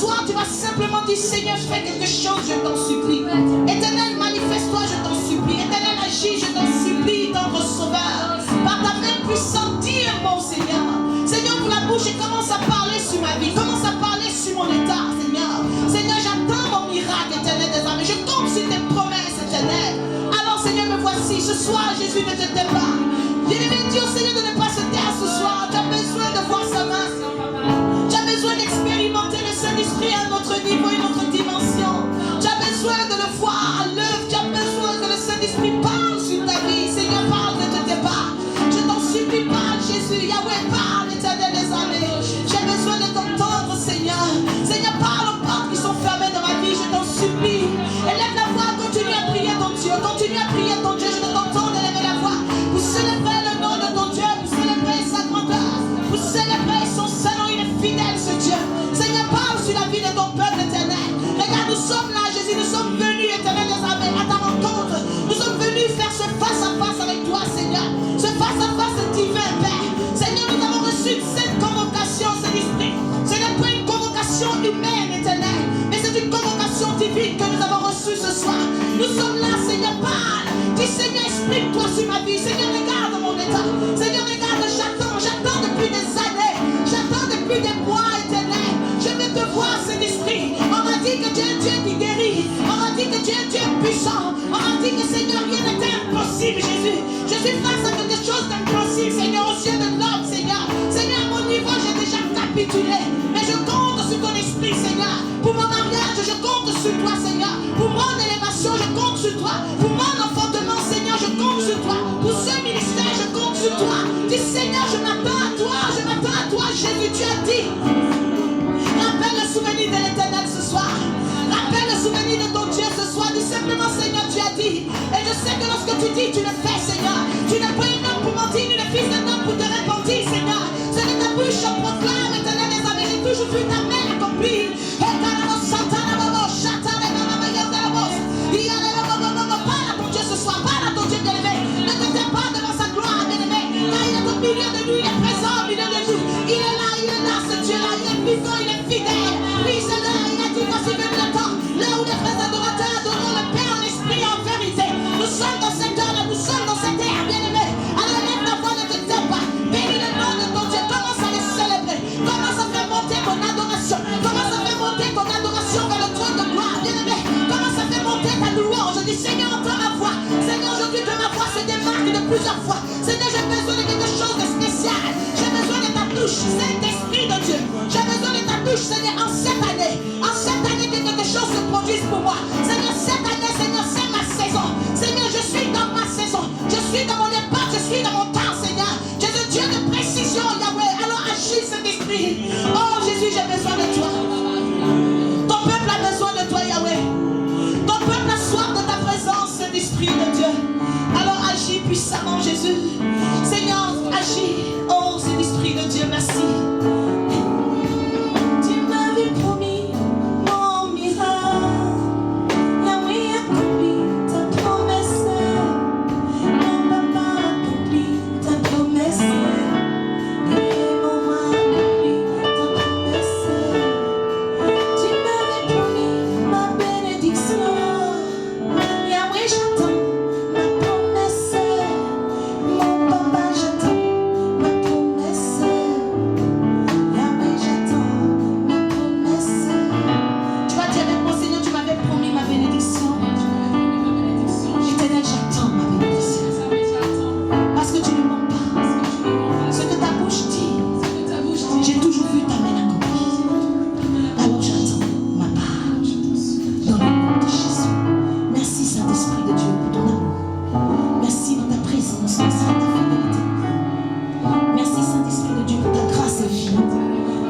soir, tu vas simplement dire, Seigneur, fais quelque chose, je t'en supplie. Éternel, manifeste-toi, je t'en supplie. Éternel, agis, je t'en supplie, tendre sauveur. Par ta main puissante, dis un mot, Seigneur. Seigneur, ouvre la bouche et commence à parler sur ma vie. Commence à parler sur mon état, Seigneur. Seigneur, j'attends mon miracle, éternel des armées. Je compte sur tes promesses, éternel. Alors, Seigneur, me voici. Ce soir, Jésus, ne te tais pas. Je vais dire au Seigneur de ne pas se taire ce soir. Tu as besoin de voir sa main. Tu as besoin d'expérimenter le Saint-Esprit à notre niveau et notre dimension. Tu as besoin de le voir à l'œuvre. Tu as besoin que le Saint-Esprit parle sur ta vie. Seigneur, parle, ne te tais pas. Je t'en supplie, parle, Jésus. Yahweh, parle, éternel des armées. J'ai besoin de t'entendre, Seigneur. Seigneur, parle aux portes qui sont fermées dans ma vie. Je t'en supplie. Élève la voix, continue à prier ton Dieu. Continue à prier ton Dieu. Je veux t'entendre élever la voix. Pour célébrer le nom de ton Dieu. Pour célébrer sa grandeur. Pour célébrer son Saint-Nom. Il est fidèle, ce Dieu. Seigneur, parle sur la vie de ton peuple éternel. Regarde, nous sommes là, Jésus. Nous sommes venus, éternel des armées, à ta rencontre. Nous sommes venus faire ce face-à-face avec toi, Seigneur. Ce face-à-face divin, Père. Seigneur, nous avons reçu cette convocation, Saint-Esprit. Ce n'est pas une convocation humaine, éternel, mais c'est une convocation divine que nous avons reçue ce soir. Nous sommes là, Seigneur, parle. Dis, Seigneur, explique-toi sur ma vie. Seigneur, regarde mon état. Seigneur, regarde, j'attends depuis des années. J'attends depuis des mois, éternel. Je veux te voir, Saint-Esprit. On m'a dit que tu es un Dieu qui guérit. On m'a dit que tu es un Dieu puissant. On m'a dit que, Seigneur, rien n'est impossible, Jésus. Je suis face à quelque chose d'impossible, Seigneur, aux yeux de l'homme, Seigneur. Seigneur, à mon niveau, j'ai déjà capitulé. Mais je compte sur ton esprit, Seigneur. Pour mon mariage, je compte sur toi, Seigneur. Pour mon élévation, je compte sur toi. Pour mon enfantement, Seigneur, je compte sur toi. Pour ce ministère, je compte sur toi. Dis, Seigneur, je m'attends à toi. Je m'attends à toi, Jésus. Tu as dit. Rappelle le souvenir de l'éternel ce soir. Rappelle le souvenir de ton Dieu ce soir. Dis simplement, Seigneur, tu as dit. Et je sais que lorsque tu dis, tu le fais, Seigneur. Tu n'es pas un homme pour mentir, ni le fils d'un homme pour te répandre, Seigneur. Ce n'est ta bouche, je proclame, éternel des armées. J'ai toujours vu ta main accomplir. Parle à ton Dieu ce soir. Parle à ton Dieu bien-aimé. Ne te tais pas devant sa gloire, bien-aimé. Car il est au milieu de nous. Il est présent au milieu de nous. Il est là, ce Dieu-là. Il est vivant, il est fidèle. Oui, c'est là, il a dit voici même le temps. Là où les frères adorateurs adoreront le Père en esprit et en vérité. Nous sommes dans cette heure-là, nous sommes dans cette ère, bien-aimé. Alors lève la voix, ne te tais pas. Bénis le nom de ton Dieu. Commence à le célébrer. Commence à faire monter ton adoration. Commence à faire monter ton adoration vers le trône de gloire, bien-aimé. Commence à faire monter ta louange. Je dis, Seigneur, entends ma voix. Seigneur, aujourd'hui que ma voix se démarque de plusieurs fois. Seigneur, j'ai besoin de quelque chose de spécial. J'ai besoin de ta touche, Saint-Esprit de Dieu. J'ai besoin de ta touche, Seigneur, en cette année. En cette année, que quelque chose se produise pour moi. Seigneur, cette année, Seigneur, c'est ma saison. Seigneur, je suis dans ma saison. Je suis dans mon époque, je suis dans mon temps, Seigneur. Tu es un Dieu de précision, Yahweh. Alors agis, Saint-Esprit. Oh, Jésus, j'ai besoin de toi. Ton peuple a besoin de toi, Yahweh. Ton peuple a soif de ta présence, Saint-Esprit de Dieu. Alors agis puissamment, Jésus. Seigneur, agis. Oh, Saint-Esprit de Dieu, merci. Tu m'avais promis mon miracle. Yahweh accomplit ta promesse. Mon papa accomplit ta promesse. Et mon roi accomplit ta promesse. Tu m'avais promis ma bénédiction. Yahweh, j'attends ma promesse. Mon papa, j'attends ma promesse. Yahweh, j'attends ma promesse. Tu vas dire avec moi, Seigneur, tu m'avais promis ma bénédiction. Éternel, j'attends ma bénédiction. Parce que tu ne mens pas. Ce que ta bouche dit, j'ai toujours vu ta main accomplie. Alors j'attends ma part. Dans le nom de Jésus. Merci, Saint-Esprit de Dieu, pour ton amour. Merci pour ta présence, merci pour ta fidélité. Merci, Saint-Esprit de Dieu, pour ta grâce infinie.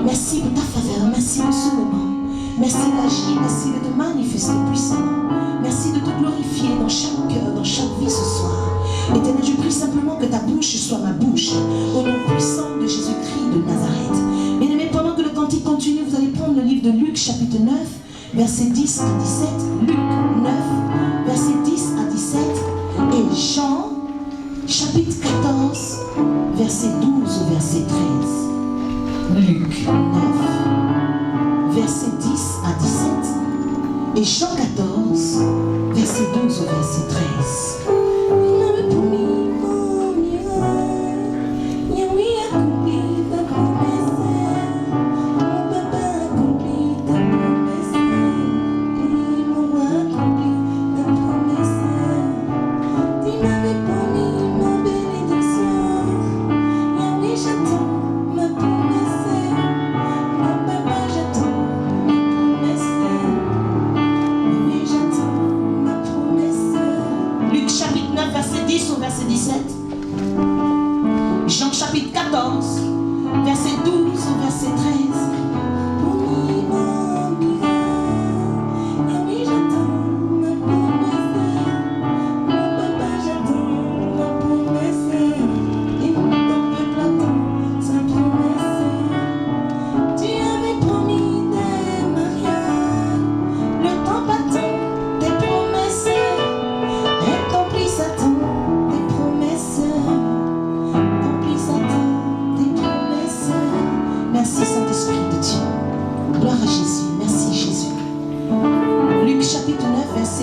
Merci pour ta faveur, merci pour ce moment. Merci d'agir, merci de te manifester puissamment. Merci de te glorifier dans chaque cœur, dans chaque vie ce soir. Éternel, je prie simplement que ta bouche soit ma bouche. Au nom puissant de Jésus-Christ de Nazareth. Bien-aimés, pendant que le cantique continue, vous allez prendre le livre de Luc, chapitre 9, versets 10 à 17. Luc 9, versets 10 à 17. Et Jean, chapitre 14, verset 12 au verset 13. Luc 9, verset 10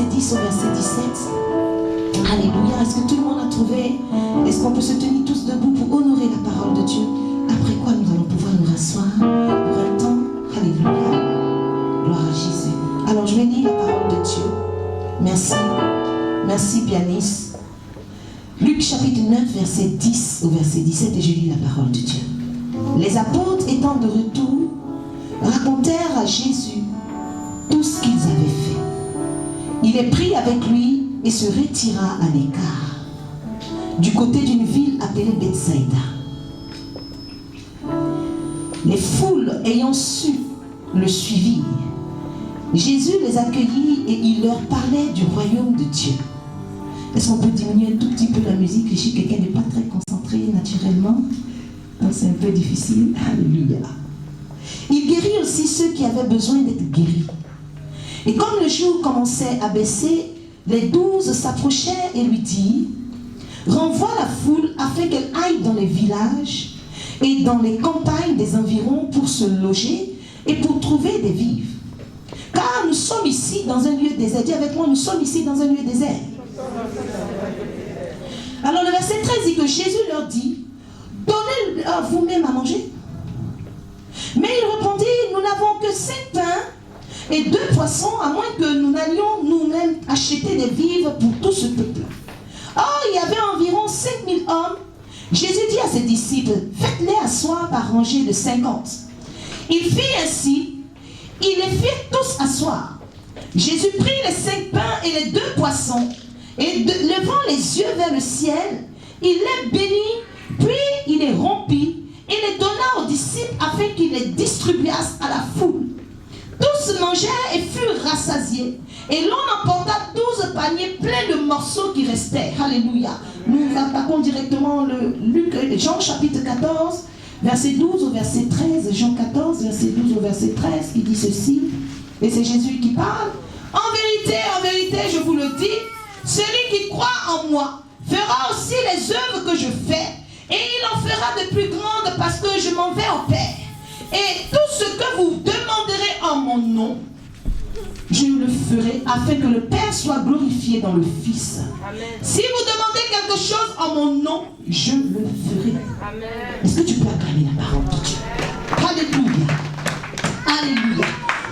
verset 10 au verset 17. Alléluia. Est-ce que tout le monde a trouvé? Est-ce qu'on peut se tenir tous debout pour honorer la parole de Dieu? Après quoi nous allons pouvoir nous rasseoir pour un temps. Alléluia. Gloire à Jésus. Alors je vais lire la parole de Dieu. Merci. Merci pianiste. Luc chapitre 9 verset 10 au verset 17 et je lis la parole de Dieu. Les apôtres étant de retour racontèrent à Jésus tout ce qu'ils avaient fait. Il les prit avec lui et se retira à l'écart, du côté d'une ville appelée Bethsaïda. Les foules ayant su le suivirent. Jésus les accueillit et il leur parlait du royaume de Dieu. Est-ce qu'on peut diminuer un tout petit peu la musique? Je sais que quelqu'un n'est pas très concentré naturellement, donc c'est un peu difficile. Alléluia. Il guérit aussi ceux qui avaient besoin d'être guéris. Et comme le jour commençait à baisser, les 12 s'approchèrent et lui dirent: renvoie la foule afin qu'elle aille dans les villages et dans les campagnes des environs pour se loger et pour trouver des vivres. Car nous sommes ici dans un lieu désert. Dis avec moi, nous sommes ici dans un lieu désert. Alors le verset 13 dit que Jésus leur dit: donnez-leur vous-même à manger. Mais ils répondirent: nous n'avons que 5 pains et 2 poissons, à moins que nous n'allions nous-mêmes acheter des vivres pour tout ce peuple. Or, il y avait environ 5000 hommes. Jésus dit à ses disciples: faites-les asseoir par rangée de 50. Il fit ainsi, il les fit tous asseoir. Jésus prit les 5 pains et les 2 poissons, et levant les yeux vers le ciel, il les bénit, puis il les rompit, et les donna aux disciples afin qu'ils les distribuassent à la foule. Tous mangèrent et furent rassasiés. Et l'on emporta 12 paniers pleins de morceaux qui restaient. Alléluia. Nous attaquons directement Jean chapitre 14, verset 12 au verset 13. Jean 14, verset 12 au verset 13, qui dit ceci. Et c'est Jésus qui parle. En vérité, je vous le dis, celui qui croit en moi fera aussi les œuvres que je fais. Et il en fera de plus grandes parce que je m'en vais au Père. Et tout ce que vous demanderez en mon nom, je le ferai afin que le Père soit glorifié dans le Fils. Amen. Si vous demandez quelque chose en mon nom, je le ferai. Est-ce que tu peux acclamer la parole de Dieu? Alléluia. Alléluia.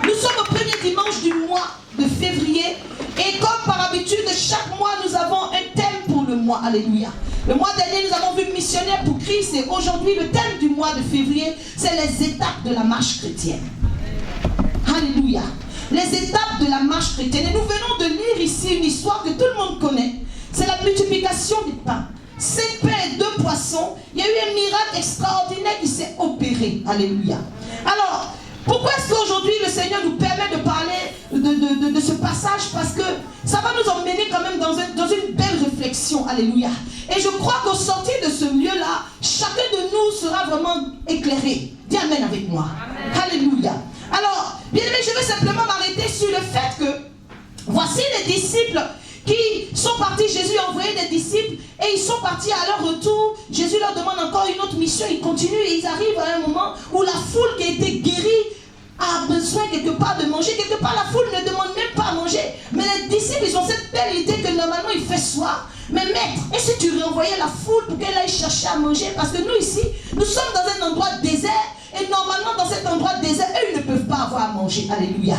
Nous sommes au premier dimanche du mois de février. Et comme par habitude, chaque mois, nous avons un thème pour le mois. Alléluia. Le mois dernier, nous avons vu missionnaire pour Christ. Et aujourd'hui, le thème du mois de février, c'est les étapes de la marche chrétienne. Alléluia. Les étapes de la marche chrétienne. Et nous venons de lire ici une histoire que tout le monde connaît. C'est la multiplication des pains. 5 pains et 2 poissons. Il y a eu un miracle extraordinaire qui s'est opéré. Alléluia. Alors, pourquoi est-ce qu'aujourd'hui le Seigneur nous permet de parler de ce passage? Parce que ça va nous emmener quand même dans une belle réflexion. Alléluia. Et je crois qu'au sortir de ce lieu-là, chacun de nous sera vraiment éclairé. Dis Amen avec moi. Amen. Alléluia. Alors, bien aimé, je vais simplement m'arrêter sur le fait que voici les disciples qui sont partis. Jésus a envoyé des disciples et ils sont partis à leur retour. Jésus leur demande encore une autre mission. Ils continuent et ils arrivent à un moment où la foule qui a été guérie a besoin quelque part de manger. Quelque part, la foule ne demande même pas à manger. Mais les disciples, ils ont cette belle idée que normalement il fait soir. Mais maître, et si tu renvoyais la foule pour qu'elle aille chercher à manger? Parce que nous ici, nous sommes dans un endroit désert. Et normalement, dans cet endroit désert, eux, ils ne peuvent pas avoir à manger. Alléluia.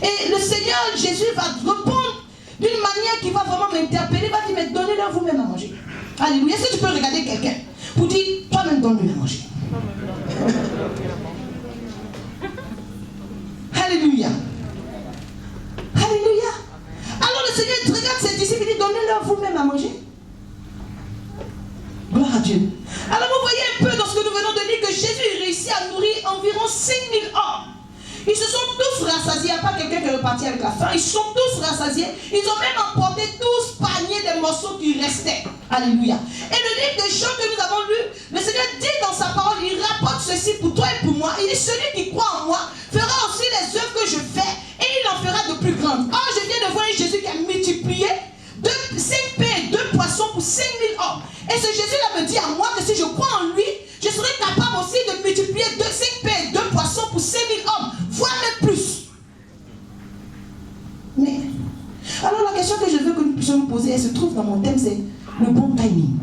Et le Seigneur Jésus va répondre d'une manière qui va vraiment m'interpeller. Il va dire, mais donnez-leur vous-même à manger. Alléluia. Est-ce que tu peux regarder quelqu'un pour dire, toi-même donne-lui à manger? Alléluia. Alléluia. Alors le Seigneur regarde ses disciples et dit, donnez-leur vous-même à manger. Gloire à Dieu. Alors vous voyez un peu dans ce que nous venons de dire que Jésus réussit à nourrir environ 5000 hommes. Ils se sont tous rassasiés. Il n'y a pas quelqu'un qui est reparti avec la faim. Ils sont tous rassasiés. Ils ont même emporté 12 paniers de morceaux qui restaient. Alléluia. Et le livre de Jean que nous avons lu, le Seigneur dit dans sa parole, il rapporte ceci pour toi et pour moi. Il dit, celui qui croit en moi fera aussi les œuvres que je fais et il en fera de plus grandes. Or, je viens de voir un Jésus qui a multiplié 5 pains et 2 poissons pour 5000 hommes. Et ce Jésus-là me dit à moi que si je crois en lui, je serai capable aussi de multiplier 5 pains et 2 poissons pour 5000 hommes, voire même plus. Mais, alors la question question que je veux que nous puissions nous poser, elle se trouve dans mon thème, c'est le bon timing.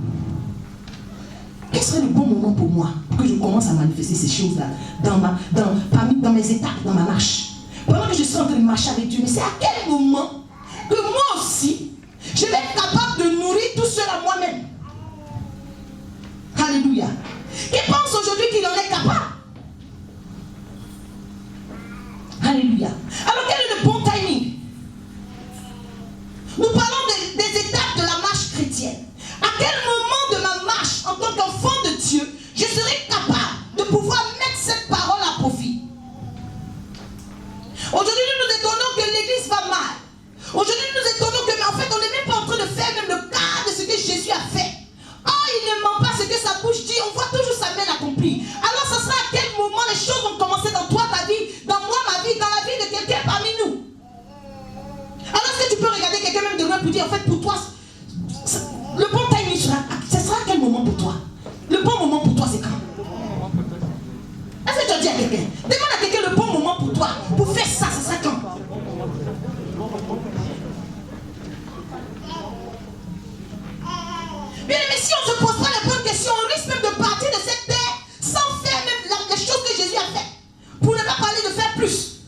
Quel serait le bon moment pour moi pour que je commence à manifester ces choses-là dans mes étapes, dans ma marche? Pendant que je suis en train de marcher avec Dieu, mais c'est à quel moment que moi aussi, je vais être capable de nourrir tout cela moi-même? Alléluia. Qui pense aujourd'hui qu'il en est capable? Alléluia. Alors quel est le bon timing? Nous parlons des étapes de la marche chrétienne. À quel moment de ma marche, en tant qu'enfant de Dieu, je serai capable de pouvoir mettre cette parole à profit? Aujourd'hui, nous nous étonnons que l'église va mal. Aujourd'hui, nous nous étonnons que, mais en fait, on n'est même pas en train de faire même le cas de ce que Jésus a fait. Oh, il ne ment pas ce que sa bouche dit. On voit toujours sa main accomplie. Alors, ce sera à quel moment les choses vont commencer dans toi, ta vie, dans moi, ma vie, dans la vie de quelqu'un parmi nous? Alors, est-ce que tu peux regarder quelqu'un même de loin pour dire, en fait, pour toi, le bon timing sera, ce sera à quel moment pour toi? Le bon moment pour toi, c'est quand? Est-ce que tu as dit à quelqu'un? Demande à quelqu'un le bon moment pour toi. Pour faire ça, ce sera quand? Bien, mais si on ne se pose pas les bonnes questions, on risque même de partir de cette terre sans faire même les choses que Jésus a fait. Pour ne pas parler de faire plus.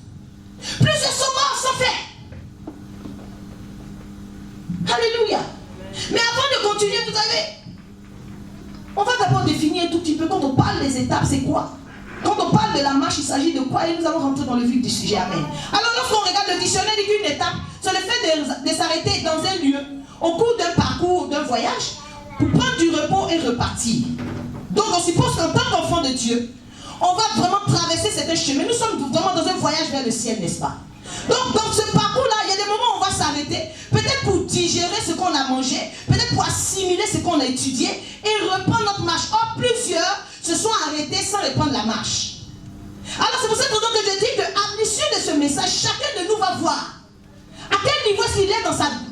Plusieurs sont morts sans faire. Alléluia. Mais avant de continuer, vous savez, on va d'abord définir un tout petit peu. Quand on parle des étapes, c'est quoi? Quand on parle de la marche, il s'agit de quoi? Et nous allons rentrer dans le vif du sujet. Amen. Alors lorsqu'on regarde le dictionnaire, il dit qu'une étape, c'est le fait de s'arrêter dans un lieu au cours d'un parcours, d'un voyage, pour prendre du repos et repartir. Donc on suppose qu'en tant qu'enfant de Dieu, on va vraiment traverser certains chemins. Nous sommes vraiment dans un voyage vers le ciel, n'est-ce pas? Donc dans ce parcours-là, il y a des moments où on va s'arrêter, peut-être pour digérer ce qu'on a mangé, peut-être pour assimiler ce qu'on a étudié et reprendre notre marche. Or, plusieurs se sont arrêtés sans reprendre la marche. Alors c'est pour cette raison que je dis qu'à l'issue de ce message, chacun de nous va voir à quel niveau est-ce qu'il est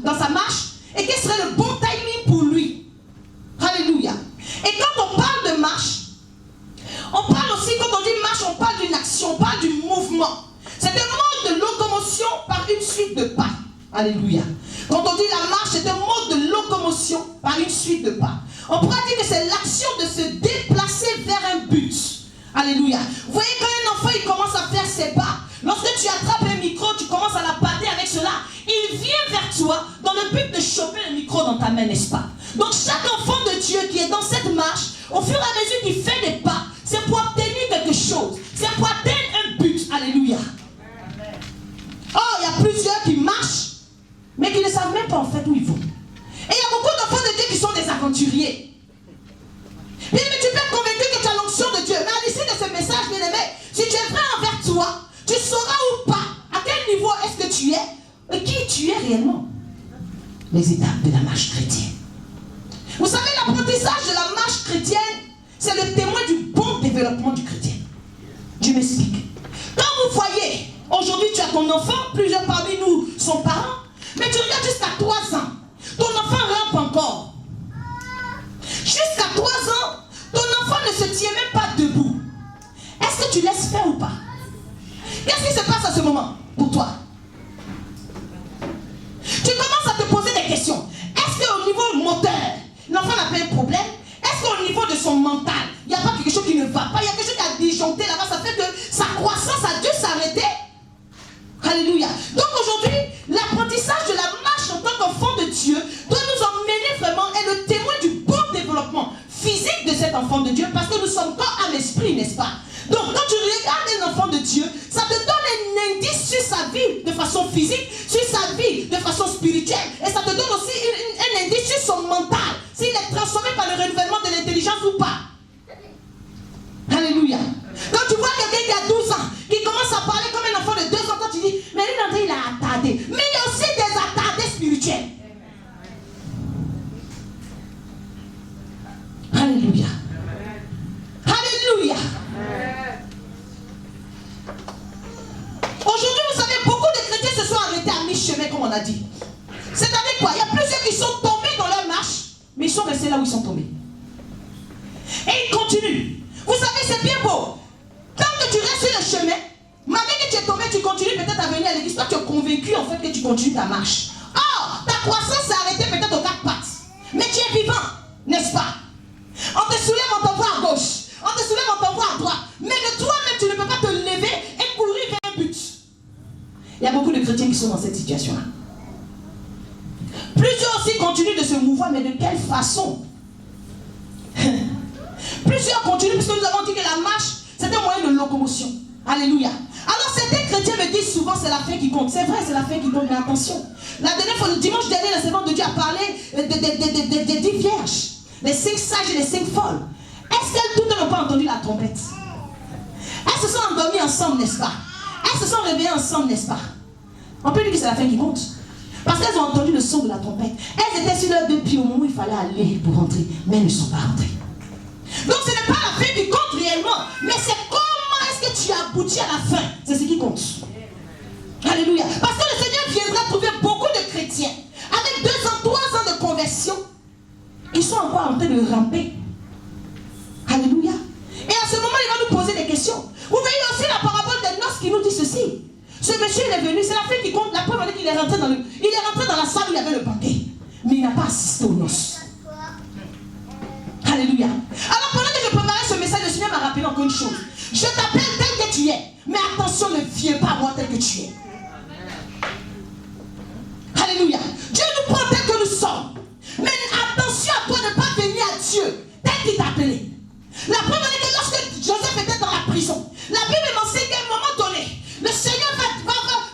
dans sa marche et quel serait le bon timing pour lui. Alléluia. Et quand on parle de marche, on parle aussi, quand on dit marche, on parle d'une action, on parle du mouvement. C'est un mode de locomotion par une suite de pas. Alléluia. Quand on dit la marche, c'est un mode de locomotion par une suite de pas. On pourrait dire que c'est l'action de se déplacer vers un but. Alléluia. Vous voyez, quand un enfant il commence à faire ses pas, lorsque tu attrapes un micro, tu commences à la battre avec cela, il vient vers toi dans le but de choper le micro dans ta main, n'est-ce pas? Donc chaque enfant de Dieu qui est dans cette marche, au fur et à mesure qu'il fait des pas, c'est pour obtenir quelque chose. C'est pour atteindre un but. Alléluia. Oh, il y a plusieurs qui marchent, mais qui ne savent même pas en fait où ils vont. Et il y a beaucoup d'enfants de Dieu qui sont des aventuriers. Mais tu peux être convaincu que tu as l'onction de Dieu. Mais à l'issue de ce message, bien aimé, si tu es vrai envers toi, tu sauras ou pas à quel niveau est-ce que tu es et qui tu es réellement. Les étapes de la marche chrétienne. Vous savez, l'apprentissage de la marche chrétienne, c'est le témoin du bon développement du chrétien. Je m'explique. Quand vous voyez, aujourd'hui tu as ton enfant, plusieurs parmi nous sont parents, mais tu regardes jusqu'à 3 ans, ton enfant rampe encore. Jusqu'à 3 ans, ton enfant ne se tient même pas debout. Est-ce que tu laisses faire ou pas? Qu'est-ce qui se passe à ce moment pour toi? Tu commences à te poser des questions. Est-ce qu'au niveau moteur, l'enfant n'a pas un problème? Est-ce qu'au niveau de son mental, il n'y a pas quelque chose qui ne va pas? Il y a quelque chose qui a disjoncté là-bas. Ça fait que sa croissance a dû s'arrêter. Alléluia. Donc aujourd'hui, l'apprentissage de la marche en tant qu'enfant de Dieu doit nous emmener vraiment et le témoin du bon développement physique de cet enfant de Dieu, parce que nous sommes corps, âme, esprit, n'est-ce pas? Donc quand tu regardes un enfant de Dieu, ça te donne un indice sur sa vie de façon physique, sur sa vie de façon spirituelle, et ça te donne aussi un indice sur son mental, s'il est transformé par le renouvellement de l'intelligence ou pas. Alléluia. Quand tu vois quelqu'un qui a 12 ans, qui commence à parler comme un enfant de 2 ans, quand tu dis, mais lui, il a attardé. Mais il y a aussi des attardés spirituels. Alléluia. Alléluia. Aujourd'hui, vous savez, beaucoup de chrétiens se sont arrêtés à mi-chemin, comme on a dit. C'est-à-dire quoi? Il y a plusieurs qui sont tombés dans leur marche, mais ils sont restés là où ils sont tombés. Et ils continuent. Vous savez, c'est bien beau. Tant que tu restes sur le chemin, malgré que tu es tombé, tu continues peut-être à venir à l'église. Toi, tu es convaincu en fait que tu continues ta marche. Or, ta chrétiens qui sont dans cette situation-là. Plusieurs aussi continuent de se mouvoir, mais de quelle façon? Plusieurs continuent, puisque nous avons dit que la marche, c'est un moyen de locomotion. Alléluia. Alors certains chrétiens me disent souvent c'est la fin qui compte. C'est vrai, c'est la fin qui compte, mais attention. La dernière fois, le dimanche dernier, la servante de Dieu a parlé des 10 vierges, les 5 sages et les 5 folles. Est-ce qu'elles toutes n'ont pas entendu la trompette? Elles se sont endormies ensemble, n'est-ce pas? Elles se sont réveillées ensemble, n'est-ce pas? On peut dire que c'est la fin qui compte. Parce qu'elles ont entendu le son de la trompette. Elles étaient sur leurs 2 pieds au moment où il fallait aller pour rentrer, mais elles ne sont pas rentrées. Donc ce n'est pas la fin qui compte réellement, mais c'est comment est-ce que tu aboutis à la fin. C'est ce qui compte. Alléluia. Parce que le Seigneur viendra trouver beaucoup de chrétiens avec 2 ans, 3 ans de conversion. Ils sont encore en train de ramper. Alléluia. Et à ce moment, il va nous poser des questions. Vous voyez aussi la parabole des noces qui nous dit ceci. Ce monsieur, il est venu, c'est la fin qui compte. La preuve est qu'il est rentré dans la salle où il y avait le banquet. Mais il n'a pas assisté aux noces. Alléluia. Alors pendant que je préparais ce message, le Seigneur m'a rappelé encore une chose. Je t'appelle tel que tu es. Mais attention, ne viens pas à moi tel que tu es. Alléluia. Dieu nous prend tel que nous sommes. Mais attention à toi de ne pas venir à Dieu tel qu'il t'a appelé. La preuve est que lorsque Joseph était dans la prison, la Bible m'enseigne qu'à un moment donné, le Seigneur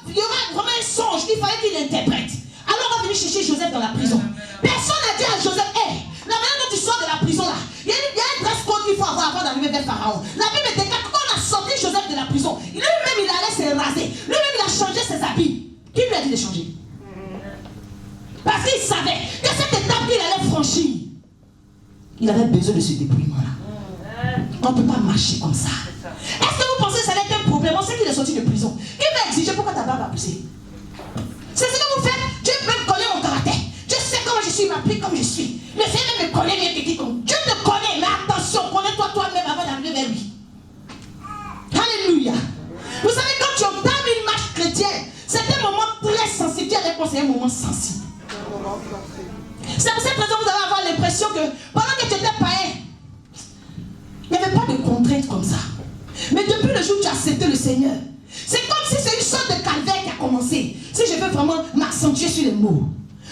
il y aura vraiment un songe qu'il fallait qu'il interprète. Alors on va venir chercher Joseph dans la prison. Personne n'a dit à Joseph, hé, la manière dont tu sors de la prison là, il y a un dress code qu'il faut avoir avant d'arriver vers Pharaon. La Bible déclare que quand on a sorti Joseph de la prison, lui-même il allait se raser, lui-même il a changé ses habits. Qui lui a dit de changer? Parce qu'il savait que cette étape qu'il allait franchir, il avait besoin de ce dépouillement-là. On ne peut pas marcher comme ça. Est-ce que vous pensez que ça allait être un problème? On sait qu'il est sorti de prison. Il va exiger pourquoi ta barbe a poussé. C'est ce que vous faites. Dieu peut me connaître mon caractère. Dieu sait comment je suis, il m'applique comme je suis. Le Seigneur me connaît mieux que quiconque. Dieu te connaît, mais attention, connais-toi toi-même avant d'arriver vers lui. Alléluia. Vous savez, quand tu entames une marche chrétienne, c'est un moment très sensible. Dieu a conseillé un moment sensible. C'est pour cette raison que vous allez avoir l'impression que pendant que tu étais païen, il n'y avait pas de contraintes comme ça. Mais depuis le jour où tu as accepté le Seigneur, c'est comme si c'est une sorte de calvaire qui a commencé. Si je veux vraiment m'accentuer sur les mots.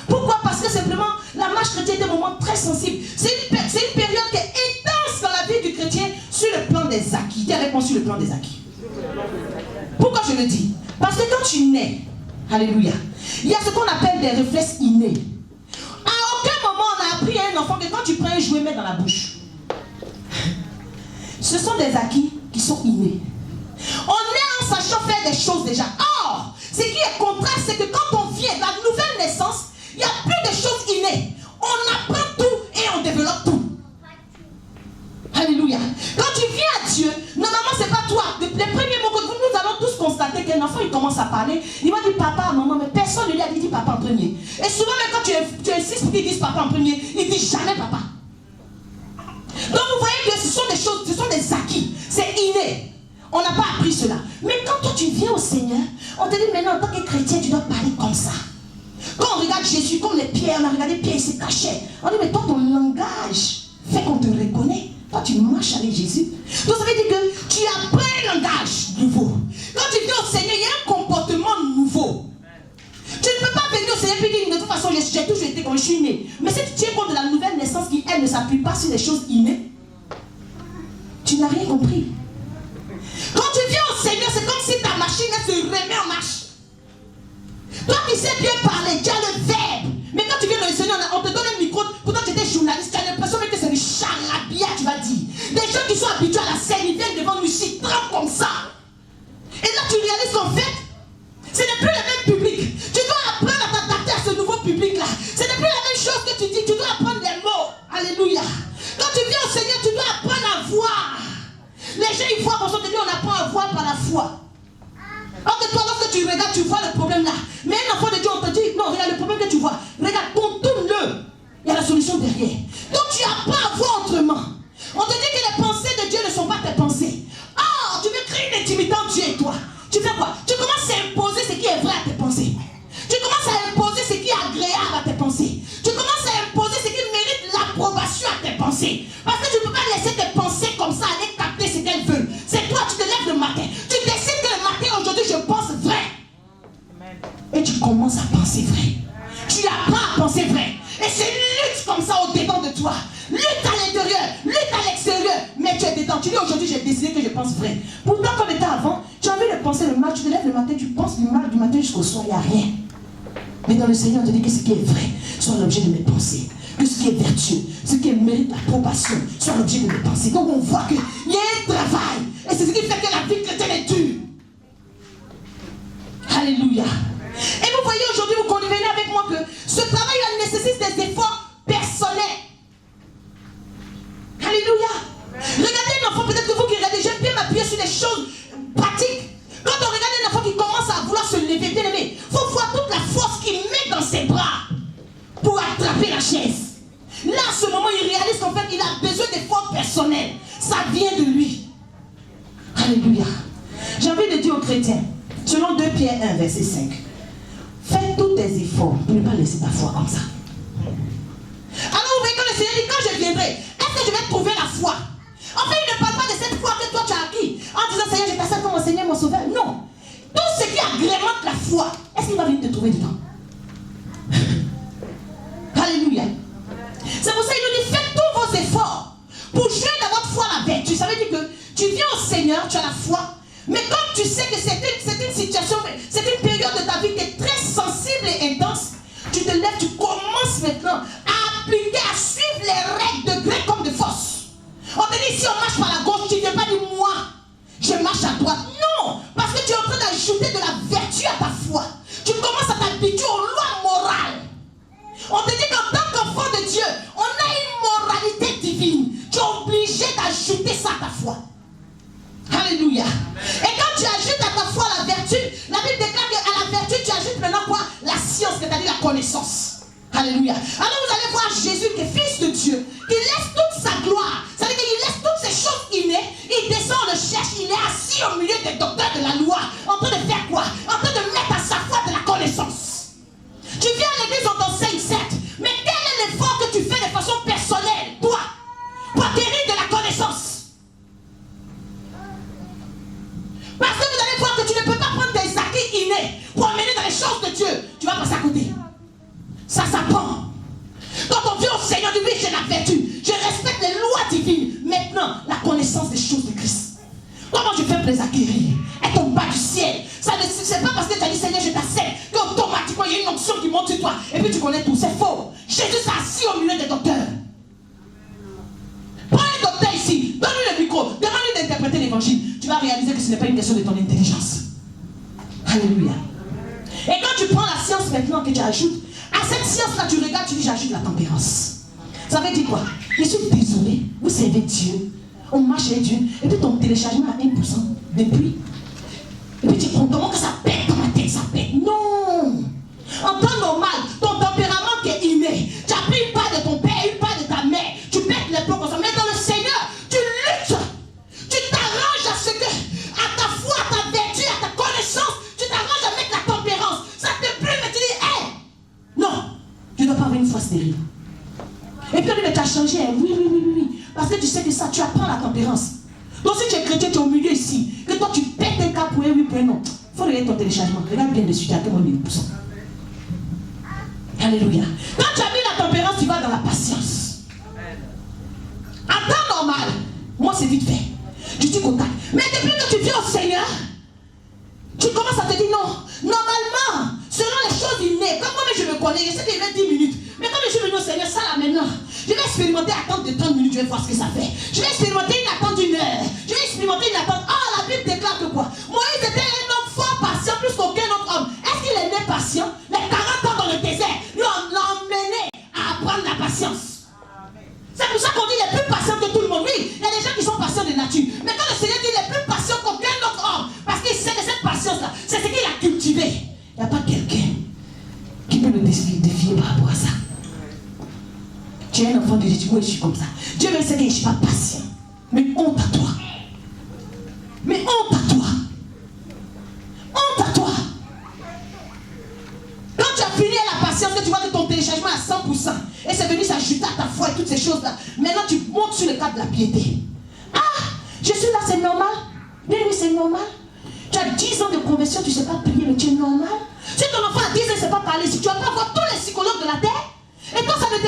Pourquoi? Parce que simplement, la marche chrétienne est un moment très sensible. C'est une période qui est intense dans la vie du chrétien sur le plan des acquis. Dis avec moi sur le plan des acquis. Pourquoi je le dis? Parce que quand tu nais, alléluia, il y a ce qu'on appelle des réflexes innés. À aucun moment on a appris à un enfant que quand tu prends un jouet, mets dans la bouche. Ce sont des acquis qui sont innés. On est en sachant faire des choses déjà. Or, ce qui est contraire, c'est que quand on vient dans la nouvelle naissance, il n'y a plus de choses innées. On apprend tout et on développe tout. Alléluia. Quand tu viens à Dieu, normalement c'est pas toi. Les premiers mots que nous allons tous constater qu'un enfant il commence à parler, il va dire papa, maman, mais personne ne lui a dit papa en premier. Et souvent même quand tu insistes pour qu'il dise papa en premier, il dit jamais papa. Donc vous voyez que ce sont des choses, ce sont des acquis. C'est inné. On n'a pas appris cela. Mais quand toi tu viens au Seigneur, on te dit maintenant en tant que chrétien, tu dois parler comme ça. Quand on regarde Jésus, comme les pierres, on a regardé Pierre, il se cachait. On dit mais toi ton langage fait qu'on te reconnaît. Toi tu marches avec Jésus. Donc ça veut dire que tu apprends un langage nouveau. Quand tu viens au Seigneur, il y a un comportement nouveau. Tu ne peux pas venir au Seigneur et dire de toute façon j'ai toujours été comme je suis né. Mais si tu tiens compte de la nouvelle naissance qui elle ne s'appuie pas sur les choses innées, tu n'as rien compris. Quand tu viens au Seigneur, c'est comme si ta machine elle se remet en marche. Toi qui sais bien parler, tu as le verbe. Mais quand tu viens dans le Seigneur, on te donne un micro, pourtant tu étais journaliste, tu as l'impression que c'est du charabia, tu vas dire. Des gens qui sont habitués à la scène, ils viennent devant nous ici, trempent comme ça. Et là tu réalises qu'en fait, ce n'est plus le même public. Tu dois apprendre à t'adapter à ce nouveau public-là. Ce n'est plus la même chose que tu dis, tu dois apprendre des mots. Alléluia. Quand tu viens au Seigneur, tu dois apprendre à voir. Les gens, ils voient, on te dit, on apprend à voir par la foi. Alors que toi, lorsque tu regardes, tu vois le problème là. Mais un enfant de Dieu, on te dit, non, regarde le problème que tu vois. Regarde, contourne-le. Il y a la solution derrière. Donc tu apprends à voir autrement. On te dit que les pensées de Dieu ne sont pas tes pensées. Oh, tu veux créer une intimité entre Dieu et toi. Tu fais quoi? Tu commences à imposer ce qui est vrai à tes pensées. Tu commences à imposer ce qui est agréable à tes pensées. Tu commences à imposer ce qui mérite l'approbation à tes pensées. Parce que tu ne peux pas laisser tes pensées comme ça aller capter ce qu'elles veulent. C'est toi, tu te lèves le matin. Tu décides que le matin, aujourd'hui, je pense vrai. Amen. Et c'est lutte comme ça au-dedans de toi. Lutte à l'intérieur, lutte à l'extérieur. Mais tu es dedans. Tu dis aujourd'hui, j'ai décidé que je pense vrai. Pourtant, comme était avant, tu as envie de penser le mal. Tu te lèves le matin, tu penses du mal du matin jusqu'au soir, il n'y a rien. Mais dans le Seigneur, on te dit que ce qui est vrai soit l'objet de mes pensées. Que ce qui est vertueux, ce qui mérite l'approbation, soit l'objet de mes pensées. Donc on voit qu'il y a un travail. Et c'est ce qui fait que la vie chrétienne est dure. Alléluia. Et vous voyez aujourd'hui, vous convenez avec moi que ce travail-là nécessite des efforts personnels. Alléluia. Regardez un enfant, peut-être que vous qui regardez, j'aime bien m'appuyer sur des choses pratiques. Quand on regarde un enfant qui commence à vouloir se lever, bien aimé, il faut voir toute la force qu'il met dans ses bras pour attraper la chaise. Là, à ce moment, il réalise qu'en fait, il a besoin d'efforts personnels. Ça vient de lui. Alléluia. J'ai envie de dire aux chrétiens, selon 2 Pierre 1, verset 5, fais tous tes efforts pour ne pas laisser ta foi comme ça. Alors, vous voyez, quand le Seigneur dit, quand je viendrai, est-ce que je vais trouver la foi? En fait, il ne parle pas de cette foi que toi tu as acquis en disant, Seigneur, j'ai passé comme mon Seigneur, mon Sauveur. Non. Tout ce qui agrémente la foi, est-ce qu'il va venir te trouver dedans? Alléluia. C'est pour ça qu'il nous dit, faites tous vos efforts pour jouer dans votre foi la vertu. Ça veut dire que tu viens au Seigneur, tu as la foi, mais comme tu sais que c'est une situation, c'est une période de ta vie qui est très sensible et intense, tu te lèves, tu commences maintenant à appliquer, à suivre les règles de gré comme de force. On te dit, si on marche par la gauche, tu ne viens pas dire moi, je marche à droite. Non, parce que tu es en train d'ajouter de la vertu à ta foi. Tu commences à t'habituer aux lois morales. On te dit qu'en tant qu'enfant de Dieu, on a une moralité divine. Tu es obligé d'ajouter ça à ta foi. Alléluia. Et quand tu ajoutes à ta foi la vertu, la Bible déclare qu'à la vertu, tu ajoutes maintenant quoi? La science, c'est-à-dire la connaissance. Alléluia. Alors vous allez voir Jésus qui est fils de Dieu, qui laisse toute sa gloire. C'est-à-dire qu'il laisse toutes ces choses innées, il descend, on le cherche, il est assis au milieu des docteurs de la loi, en train de faire quoi? En train de mettre à sa foi de la connaissance. Tu viens à l'église, on t'enseigne certes, mais quel est l'effort que tu fais de façon personnelle, toi, pour acquérir de la connaissance? Parce que vous allez voir que tu ne peux pas prendre tes acquis innés pour emmener dans les choses de Dieu. Tu vas passer à côté. Ça s'apprend. Quand on vient au Seigneur, dit oui, j'ai la vertu. Je respecte les lois divines. Maintenant, la connaissance des choses de Christ. Comment je fais pour les acquérir? Elle tombe pas du ciel. Ça ne c'est pas parce que tu as dit Seigneur, je t'accepte qu'automatiquement il y a une onction qui monte sur toi. Et puis tu connais tout. C'est faux. Jésus s'est assis au milieu des docteurs. Prends un docteur ici. Donne-lui le micro. Demande-lui d'interpréter l'évangile. Tu vas réaliser que ce n'est pas une question de ton intelligence. Alléluia. Et quand tu prends la science maintenant que tu ajoutes, à cette science-là, tu regardes, tu dis j'ajoute la tempérance. Ça veut dire quoi? Je suis désolé, vous servez Dieu, on marche avec Dieu, et puis ton téléchargement à 1% depuis. Et puis tu prends comment que ça pète dans ma tête, ça pète. Non! En temps normal, ton tempérament qui est inné, tu as pris une part de ton père, une part de ta mère, tu pètes les plombs comme ça, mais dans le Seigneur, tu luttes, tu t'arranges à ce que, à ta foi, à ta vertu, à ta connaissance, tu t'arranges à mettre la tempérance. Ça te plaît, mais tu dis, hé! Non, tu ne dois pas avoir une foi stérile. Et puis on dit, mais tu as changé. Oui. Parce que tu sais que ça, tu apprends la tempérance. Donc si tu es chrétien, tu es au milieu ici. Que toi tu pètes un cas pour un oui, pour un non. Il faut regarder ton téléchargement. Regarde bien dessus, tu as tellement 1000%. Alléluia. Quand tu as mis la tempérance, tu vas dans la patience. En temps normal, moi c'est vite fait. Tu dis contact. Mais depuis que tu viens au Seigneur, tu commences à te dire non. Normalement, selon les choses innées, comme moi je me connais, je sais qu'il y a 10 minutes. Mais quand je suis venu au Seigneur, ça là maintenant, je vais expérimenter attente de 30 minutes, je vais voir ce que ça fait. Je vais expérimenter une attente d'1 heure. Je vais expérimenter une attente. Ah, la Bible déclare que quoi? Moïse était un homme fort patient, plus qu'aucun autre homme. Est-ce qu'il est né patient? Les 40 ans dans le désert, lui l'ont emmené à apprendre la patience. C'est pour ça qu'on dit les plus patients que tout le monde. Oui, il y a des gens qui sont patients de nature. Mais quand le Seigneur dit les plus patients qu'aucun autre homme, parce qu'il sait que cette patience-là, c'est ce qu'il a cultivé. Il n'y a pas quelqu'un qui peut le défier par rapport à ça. Tu es un enfant de Dieu, tu vois, je suis comme ça. Dieu me sait que je ne suis pas patient. Mais honte à toi. Mais honte à toi. Honte à toi. Quand tu as fini la patience, que tu vois que ton téléchargement est à 100%, et c'est venu s'ajouter à ta foi et toutes ces choses-là, maintenant tu montes sur le cadre de la piété. Ah, je suis là, c'est normal. Bien oui, c'est normal. Tu as 10 ans de conversion, tu ne sais pas prier, mais tu es normal. Si ton enfant a 10 ans, il ne sait pas parler, si tu vas pas voir tous les psychologues de la terre, et toi ça ne te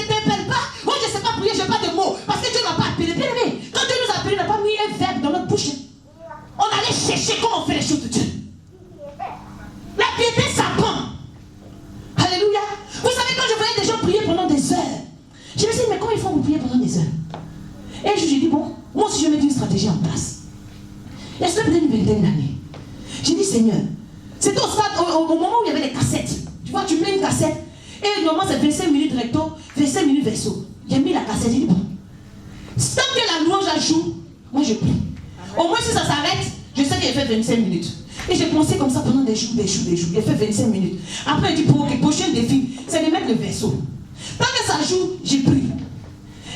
Je me suis dit, mais comment ils font pour prier pendant des heures? Et je lui ai dit, bon, moi aussi je vais mettre une stratégie en place. Il y a cela peut-être une vingtaine d'années. J'ai dit, Seigneur, c'était au moment où il y avait les cassettes. Tu vois, tu mets une cassette, et normalement c'est 25 minutes recto, 25 minutes verso. J'ai mis la cassette, j'ai dit, bon, tant que la louange la joue, moi je prie. Au moins si ça s'arrête, je sais qu'il a fait 25 minutes. Et j'ai pensé comme ça pendant des jours. J'ai fait 25 minutes. Après, il dit, pour le prochain défi, c'est de mettre le verso. Tant que ça joue, j'ai pris.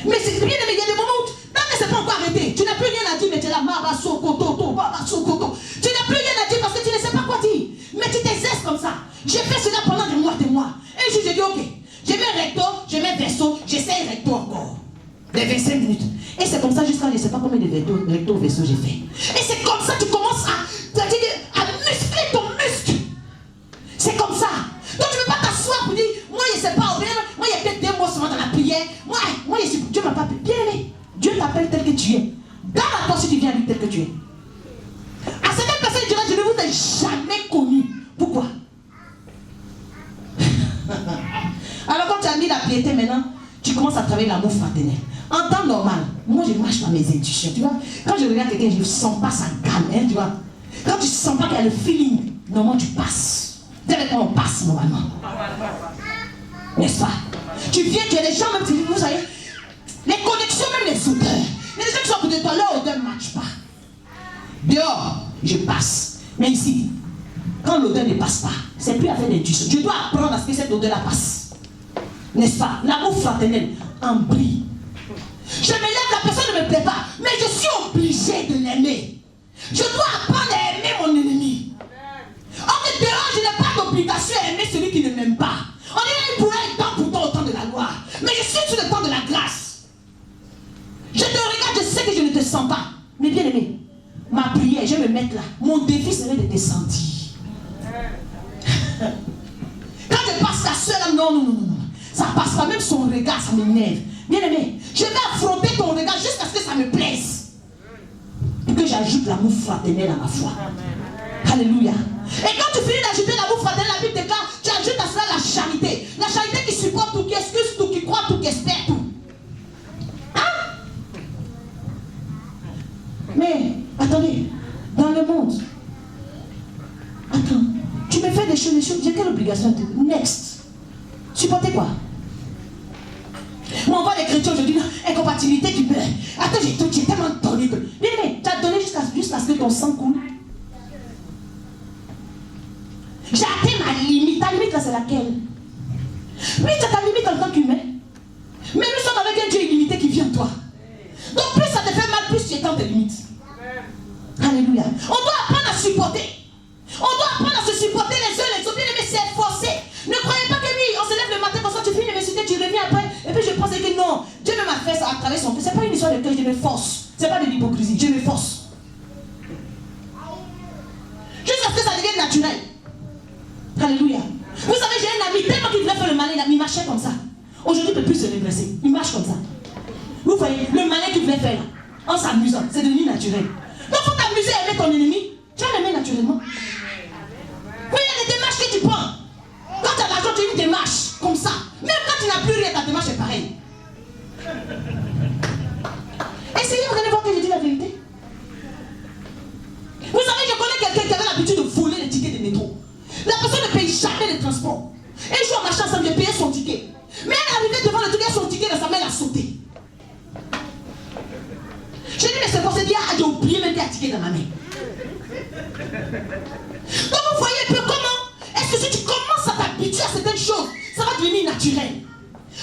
Mais c'est bien, mais il y a des moments où, tant que c'est pas encore arrêté, tu n'as plus rien à dire, mais tu es là, tu n'as plus rien à dire parce que tu ne sais pas quoi dire. Mais tu t'exerces comme ça. J'ai fait cela pendant des mois. Et j'ai dit, ok, je mets recto, je mets verso, j'essaie recto encore. Les 25 minutes. Et c'est comme ça jusqu'à je ne sais pas combien de recto verso j'ai fait. Et c'est comme ça que tu commences à muscler ton muscle. C'est comme ça. Donc tu ne peux pas t'asseoir pour dire, moi je ne sais pas, moi il y a peut-être 2 mots seulement dans la prière. Moi Dieu m'a pas appelé. Bien aimé, Dieu t'appelle tel que tu es. Dans la porte si tu viens à lui tel que tu es. À certaines personnes, il dira, je ne vous ai jamais connu. Pourquoi? Alors quand tu as mis la piété maintenant, tu commences à travailler l'amour fraternel. En temps normal, moi je marche par mes intuitions, tu vois. Quand je regarde quelqu'un, je ne sens pas sa gamme, hein, tu vois. Quand tu ne sens pas qu'il y a le feeling, normalement tu passes. C'est avec moi on passe normalement. N'est-ce pas? Tu viens, tu as des gens même, vous savez, les connexions, même les odeurs. Il y a des gens qui sont à côté de toi, leur odeur ne matche pas. Dehors, je passe. Mais ici, quand l'odeur ne passe pas, c'est plus affaire d'intuition. Je dois apprendre à ce que cette odeur-là passe. N'est-ce pas? L'amour fraternel en brille. Je me lève, la personne ne me plaît pas, mais je suis obligé de l'aimer. Je dois apprendre à aimer mon ennemi. En dehors, je n'ai pas d'obligation à aimer celui qui ne m'aime pas. On est là pour un temps pourtant au temps de la gloire. Mais je suis sur le temps de la grâce. Je te regarde, je sais que je ne te sens pas. Mais bien aimé, ma prière, je vais me mettre là. Mon défi serait de te sentir. Quand je passe la seule, non. Ça passe pas, même son regard, ça m'énerve. Bien aimé, je vais affronter ton regard jusqu'à ce que ça me plaise. Pour que j'ajoute l'amour fraternel à ma foi. Alléluia. Et quand tu finis d'ajouter l'amour fraternel, la Bible déclare, tu ajoutes à cela la charité. La charité qui supporte tout, qui excuse tout, qui croit tout, qui espère tout. Hein? Mais, attendez, dans le monde, attends, tu me fais des choses, j'ai quelle obligation? Next. Supporter quoi? Moi, on voit les chrétiens aujourd'hui, incompatibilité du père. Attends, j'ai tellement donné que. Bien aimé, tu as donné jusqu'à ce que ton sang coule. J'ai atteint ma limite. Ta limite là, c'est laquelle? Oui, tu as ta limite en tant qu'humain. Mais nous sommes avec un Dieu illimité qui vient de toi. Donc, plus ça te fait mal, plus tu étends tes limites. Alléluia. On doit apprendre à supporter. On doit apprendre à se supporter les uns les autres. Bien aimé, c'est forcé. Ne croyez pas que oui, on se lève le matin comme ça, tu finis l'université, tu reviens après. Et puis je pensais que non, Dieu me m'a fait ça à travers son fils. C'est pas une histoire de cœur, je me force. C'est pas de l'hypocrisie, je me force. Jusqu'à ce que ça devienne naturel. Alléluia. Vous savez, j'ai un ami tellement qu'il voulait faire le malin, il marchait comme ça. Aujourd'hui, il ne peut plus se redresser. Il marche comme ça. Vous voyez, le malin qu'il voulait faire là, en s'amusant, c'est devenu naturel. Donc, il faut t'amuser à aimer ton ennemi. Tu vas l'aimer naturellement. Oui, il y a des démarches que tu prends. Quand tu as l'argent, tu as une démarche comme ça. Même quand tu n'as plus rien, ta démarche est pareille. Essayez, vous allez voir que je dis la vérité. Vous savez, je connais quelqu'un qui avait l'habitude de voler les tickets de métro. La personne ne paye jamais les transports. Et un jour, en marchant ensemble, j'ai payé son ticket. Mais elle est arrivée devant le truc, son ticket dans sa main, elle a sauté. J'ai dit, mais c'est pour se dire, ah, j'ai oublié même qu'il y a un ticket dans ma main. Donc vous voyez un peu comment est-ce que si tu commences à t'habituer à certaines choses, ça va devenir naturel.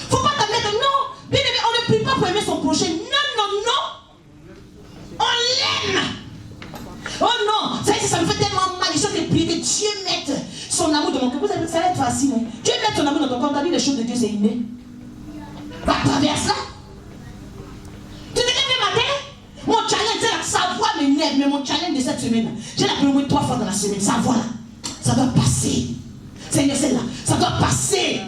Faut pas t'admettre, non, bien aimé, on ne prie pas pour aimer son prochain. Non. On l'aime. Oh non, ça me fait tellement mal. Il faut que prier que Dieu mette son amour dans mon cœur. Vous savez, ça va être facile. Hein? Dieu mette son amour dans ton cœur. T'as dit les choses de Dieu, c'est inné. Va à travers ça. Tu te lèves le matin. Mon challenge, c'est là, sa voix m'énerve. Mais mon challenge de cette semaine, j'ai la première 3 fois dans la semaine. Sa voix là, ça doit passer. Seigneur, c'est là, ça doit passer.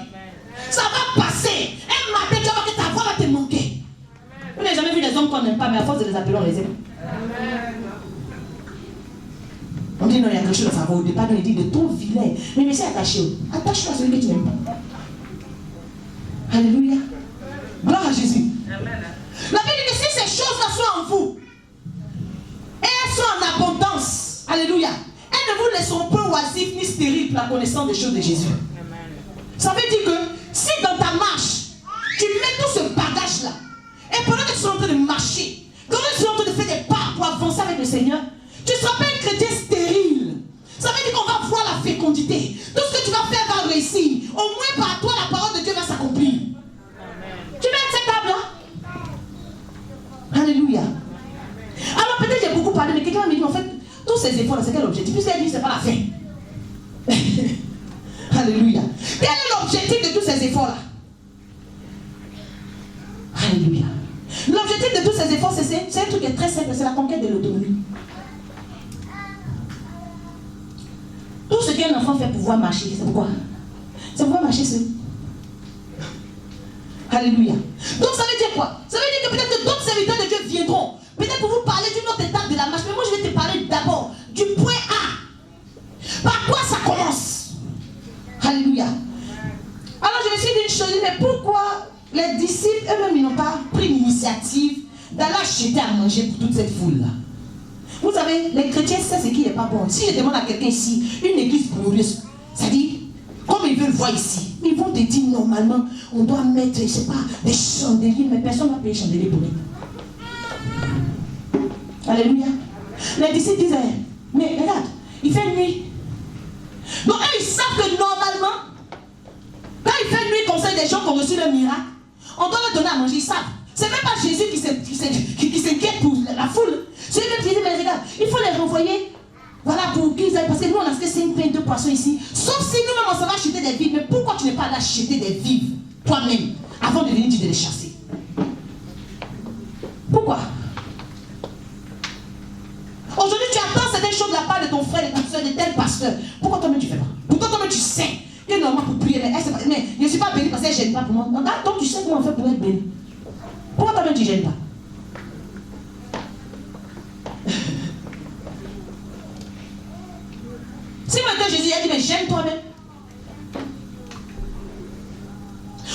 Ça va passer. Un matin, tu vas voir que ta voix va te manquer. Vous n'avez jamais vu les hommes qu'on n'aime pas, mais à force de les appeler, on les aime. On dit non, il y a quelque chose de faveur. Au départ, on dit de ton vilain. Mais c'est attaché. Attache-toi à celui que tu n'aimes pas. Alléluia. Gloire à La Bible dit que si ces choses-là sont en vous, et elles sont en abondance, alléluia, elles ne vous laisseront pas oisifs ni stériles pour la connaissance des choses de Jésus. Ça veut dire que si dans ta marche, tu mets tout ce bagage-là, et pendant que tu es en train de marcher, quand tu es en train de faire des pas pour avancer avec le Seigneur, tu ne seras pas un chrétien stérile. Ça veut dire qu'on va voir la fécondité. Tout ce que tu vas faire va réussir. Au moins par toi, la parole de Dieu va s'accomplir. Tu es acceptable, hein? Alléluia. Alors peut-être j'ai beaucoup parlé, mais quelqu'un m'a dit, en fait, tous ces efforts-là, c'est quel objectif? Puisqu'elle dit, c'est pas la fin. Alléluia. Quel est l'objectif de tous ces efforts-là? Alléluia. L'objectif de tous ces efforts, c'est un truc qui est très simple, c'est la conquête de l'autonomie. Tout ce qu'un enfant fait pour pouvoir marcher, c'est pourquoi? C'est pouvoir marcher seul. Alléluia. Donc ça veut dire quoi? Ça veut dire que peut-être que d'autres serviteurs de Dieu viendront. Peut-être pour vous parler d'une autre étape de la marche. Mais moi je vais te parler d'abord du point A. Par quoi ça commence? Alléluia. Alors je me suis dit une chose, mais pourquoi les disciples eux-mêmes ils n'ont pas pris l'initiative d'aller acheter à manger pour toute cette foule-là? Vous savez, les chrétiens savent ce qui n'est pas bon. Si je demande à quelqu'un ici, une église glorieuse, ça dit, comme ils veulent voir ici, ils vont te dire normalement, on doit mettre, je ne sais pas, des chandeliers, mais personne ne va payer chandeliers pour mettre. Alléluia. Les disciples disaient, mais regarde, il fait nuit. Donc eux, ils savent que normalement, quand il fait nuit comme ça, des gens qui ont reçu le miracle, on doit leur donner à manger, ils savent. C'est même pas Jésus qui s'inquiète pour la foule. C'est lui qui dit, mais regarde, il faut les renvoyer. Voilà, pour qu'ils aillent. Parce que nous, on a acheté 5 pains, 2 poissons ici. Sauf si nous-mêmes, on s'en va acheter des vivres. Mais pourquoi tu n'es pas allé acheter des vivres, toi-même, avant de venir, tu de les chasser? Pourquoi? Aujourd'hui, tu attends certaines choses de la part de ton frère, de ta soeur, de tel pasteur. Pourquoi toi-même tu fais pas? Pourquoi toi-même tu sais que normalement pour prier, mais je ne suis pas béni parce qu'elle ne gêne pas pour moi. Donc tu sais comment on fait pour être béni. Pourquoi toi-même tu ne gênes pas? Si maintenant Jésus a dit, mais gêne toi-même.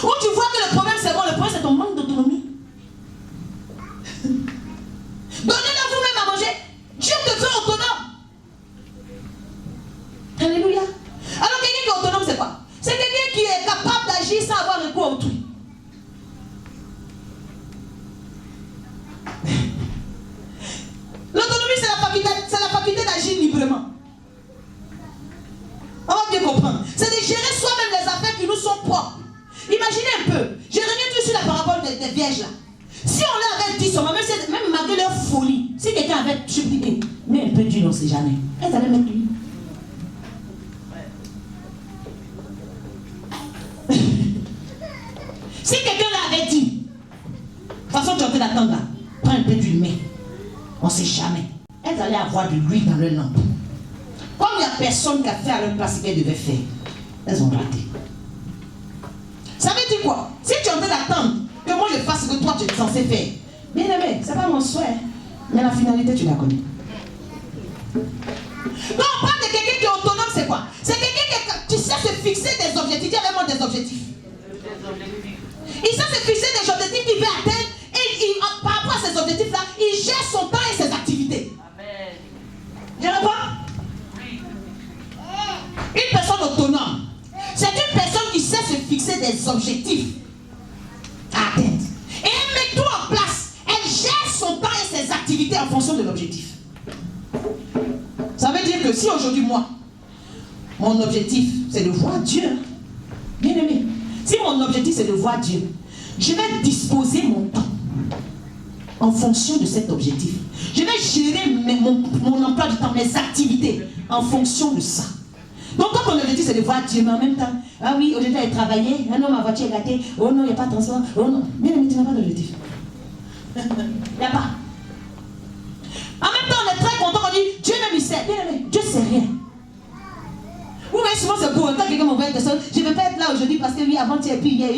Ou tu vois que le problème c'est bon, le problème c'est ton manque d'autonomie. Donnez-le vous-même à manger. Dieu te fait autonome. Alléluia. Alors quelqu'un qui est autonome c'est quoi? C'est quelqu'un qui est capable d'agir sans avoir recours à autrui. L'autonomie c'est la faculté d'agir librement. On va bien comprendre. C'est de gérer soi-même les affaires qui nous sont propres. Imaginez un peu. Je reviens tout sur la parabole des vierges là. Si on leur avait dit seulement, même malgré leur folie, si quelqu'un avait suppliqué, mais un peu d'huile, on ne sait jamais. Elles allaient mettre l'huile. Si quelqu'un leur avait dit, de toute façon tu es en train d'attendre là, prends un peu d'huile, mais on ne sait jamais. Elles allaient avoir de l'huile dans leur lampe. Comme il n'y a personne qui a fait à leur place ce qu'elles devaient faire, elles ont raté. Ça veut dire quoi? Si tu es en train d'attendre que moi je fasse ce que toi tu es censé faire, bien aimé, ce n'est pas mon souhait, mais la finalité tu la connais. Donc on parle de quelqu'un qui est autonome, c'est quoi? C'est quelqu'un qui sait se fixer des objectifs. Dis avec moi des objectifs. Il sait se fixer des objectifs qu'il veut atteindre et par rapport à ces objectifs-là, il gère son temps et ses activités. Amen. Je réponds? Une personne autonome, c'est une personne qui sait se fixer des objectifs à atteindre. Et elle met tout en place. Elle gère son temps et ses activités en fonction de l'objectif. Ça veut dire que si aujourd'hui, moi, mon objectif, c'est de voir Dieu, bien aimé, si mon objectif, c'est de voir Dieu, je vais disposer mon temps en fonction de cet objectif. Je vais gérer mon emploi du temps, mes activités en fonction de ça. Donc quand ton objectif c'est de voir Dieu, mais en même temps, ah oui, aujourd'hui elle travaillé, ah non, ma voiture est gâtée, oh non, il n'y a pas de transport, oh non, bien aimé, tu n'as pas d'objectif. Il n'y a pas. En même temps, on est très content, on dit, Dieu même il sait, bien aimé, Dieu sait rien. Vous voyez souvent c'est pour quand quelqu'un m'envoie une personne, je ne vais pas être là aujourd'hui parce que oui, avant tu es puis hier,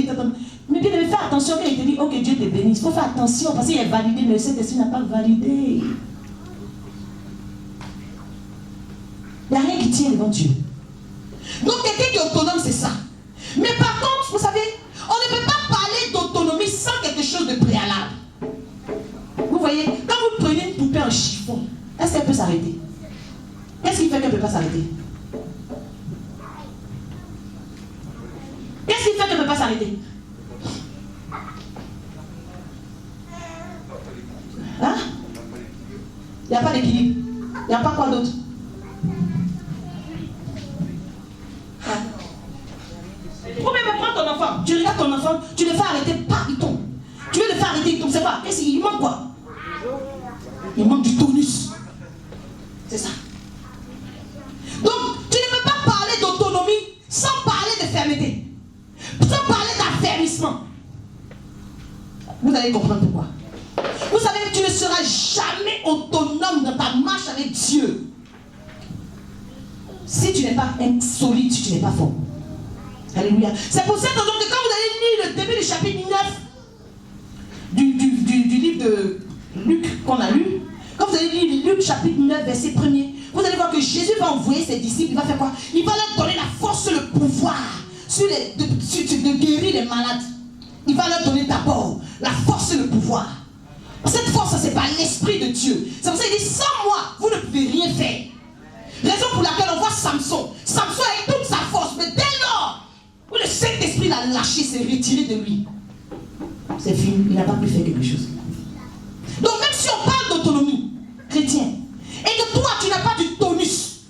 mais bien aimé, fais attention quand il te dit, ok, Dieu te bénisse, il faut faire attention parce qu'il est validé, mais le Saint-Esprit n'a pas validé. Il n'y a rien qui tient devant Dieu. Donc quelqu'un qui est autonome, c'est ça. Mais par contre, vous savez, on ne peut pas parler d'autonomie sans quelque chose de préalable. fond, est-ce qu'elle peut s'arrêter? Qu'est-ce qui fait qu'elle ne peut pas s'arrêter? Qu'est-ce qui fait qu'elle ne peut pas s'arrêter? Hein? Il n'y a pas d'équilibre. Il n'y a pas quoi d'autre? Ou même prends ton enfant, tu regardes ton enfant, tu le fais arrêter, pas il tombe. Tu veux le faire arrêter, il tombe, c'est quoi? Qu'est-ce qu'il manque quoi? Il manque du tonus. C'est ça. Donc, tu ne peux pas parler d'autonomie sans parler de fermeté. Sans parler d'affermissement. Vous allez comprendre pourquoi. Vous savez que tu ne seras jamais autonome dans ta marche avec Dieu. Si tu n'es pas solide, si tu n'es pas fort. Alléluia. C'est pour cette raison que quand vous allez lire le début du chapitre 9 du livre de Luc qu'on a lu, quand vous allez lire Luc chapitre 9 verset 1er, vous allez voir que Jésus va envoyer ses disciples, il va faire quoi? Il va leur donner la force, le pouvoir de guérir les malades. Il va leur donner d'abord la force et le pouvoir. Cette force, c'est par l'Esprit de Dieu. C'est pour ça qu'il dit, sans moi, vous ne pouvez rien faire. Raison pour laquelle on voit Samson. Samson avec toute sa force, mais dès lors où le Saint-Esprit l'a lâché, s'est retiré de lui, c'est fini, il n'a pas pu faire quelque chose. Donc même si on parle d'autonomie chrétienne, et que toi tu n'as pas du tonus,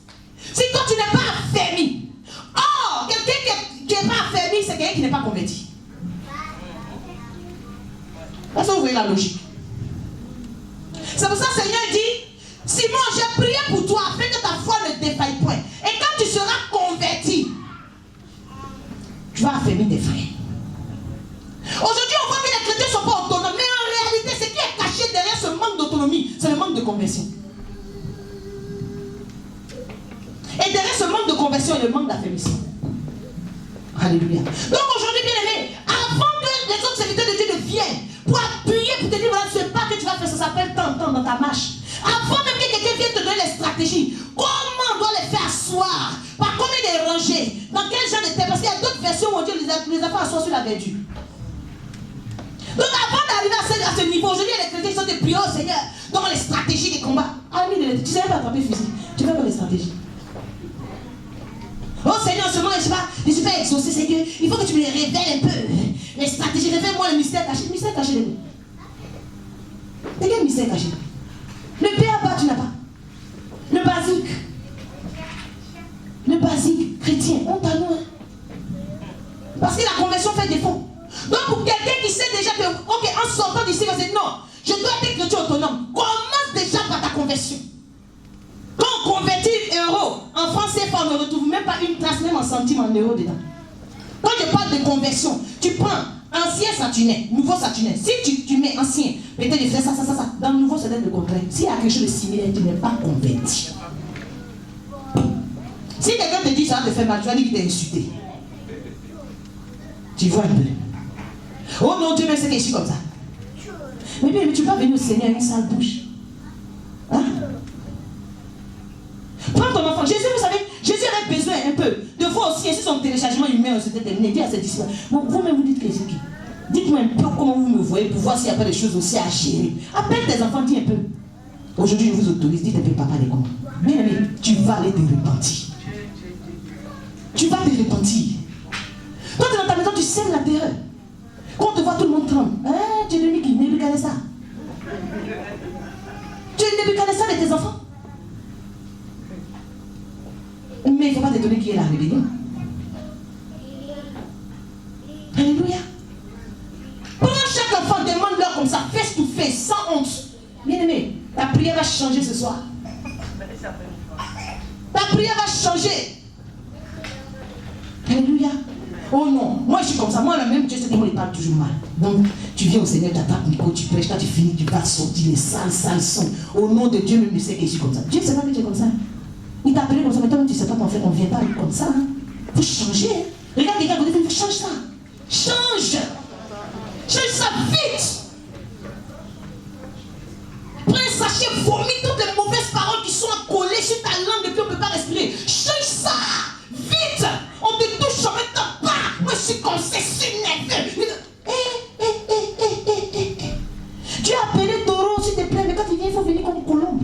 si toi tu n'es pas affermi, quelqu'un qui n'est pas affermi, c'est quelqu'un qui n'est pas converti. Est-ce que vous voyez la logique? C'est pour ça que le Seigneur dit, Simon, j'ai prié pour toi afin que ta foi ne défaille point. Et quand tu seras converti, tu vas affermir tes frères. Aujourd'hui, on voit que les chrétiens ne sont pas autonomes, mais en réalité, ce qui est caché derrière ce manque d'autonomie, c'est le manque de conversion. Et derrière ce manque de conversion, il y a le manque d'affermissement. Alléluia. Donc aujourd'hui, bien aimé, avant que les autres serviteurs de Dieu ne viennent pour appuyer, pour te dire, voilà, ce pas que tu vas faire, ça s'appelle tant dans ta marche. Avant même que quelqu'un vienne te donner les stratégies, comment on doit les faire asseoir, par combien de rangées, dans quel genre de terre, parce qu'il y a d'autres versions où on dit les a fait asseoir sur la verdure. Donc avant d'arriver à ce niveau, aujourd'hui, les chrétiens sont des prières au Seigneur, dans les stratégies des combats. Ah oui, tu ne sais pas attraper fusil, tu fais pas les stratégies. Oh Seigneur, en ce moment, je suis fait exaucer, Seigneur. Il faut que tu me les révèles un peu. Les stratégies, révèle-moi le mystère caché. Le mystère caché de nous. C'est quel mystère caché? Le PABA, tu n'as pas. Le basique. Le basique chrétien, honte à nous. Parce que la conversion fait défaut. Donc pour quelqu'un qui sait déjà que, ok, en sortant d'ici, on va dire non, je dois être chrétien autonome. Commence déjà par ta conversion. Quand on convertit euro, en France CFA, on ne retrouve même pas une trace, même en centimes en euros dedans. Quand je parle de conversion, tu prends ancien satinet, nouveau satinet. Si tu mets ancien, peut-être je fais ça. Dans le nouveau, ça donne le contraire. S'il y a quelque chose de similaire, tu n'es pas converti. Si quelqu'un te dit ça va te faire mal, tu vas dire qu'il t'a insulté. Tu vois un peu. Oh non, Dieu, mais c'est que je suis comme ça. Mais tu vas venir au Seigneur avec une sale bouche. Hein? Prends ton enfant. Jésus, vous savez, Jésus avait besoin un peu de voir aussi, et si son téléchargement humain s'était terminé, dit à ses disciples, vous-même vous dites que c'est qui? Dites-moi un peu comment vous me voyez pour voir s'il n'y a pas des choses aussi à gérer. Appelle tes enfants, dis un peu. Aujourd'hui, je vous autorise, dites un peu, papa, les comment. Bien aimé, tu vas aller te repentir. Tu vas te repentir. Toi, tu es dans ta maison, tu sèmes la terreur. Quand on te voit, tout le monde tremble. Hein, tu es l'ennemi qui Nebuchadnezzar ça. Tu es Nebuchadnezzar de tes enfants. Mais il ne faut pas t'étonner qu'il y ait la rébellion. Alléluia. Prends chaque enfant, demande-leur comme ça, face to face, sans honte. Bien aimé, ta prière va changer ce soir. Ta prière va changer. Alléluia. Oh non, moi je suis comme ça. Moi, même Dieu sait que moi, il parle toujours mal. Donc, tu viens au Seigneur, tu attrapes le micro, tu prêches, quand tu finis, tu vas sortir les sales sons. Au nom de Dieu, même il sait que je suis comme ça. Dieu ne sait pas que tu es comme ça. Il t'a appelé comme ça, mais toi, tu ne sais pas qu'en fait, on ne vient pas comme ça. Il faut changer. Regarde quelqu'un qui dit, change ça. Change. Change ça vite. Prends un sachet, vomis toutes les mauvaises paroles qui sont collées sur ta langue et puis on ne peut pas respirer. Change ça. Vite. On te touche, on ne t'en pas. Moi, je suis comme ça, je suis nerveux. Tu as appelé taureau, s'il te plaît, mais quand il vient, il faut venir comme une colombe.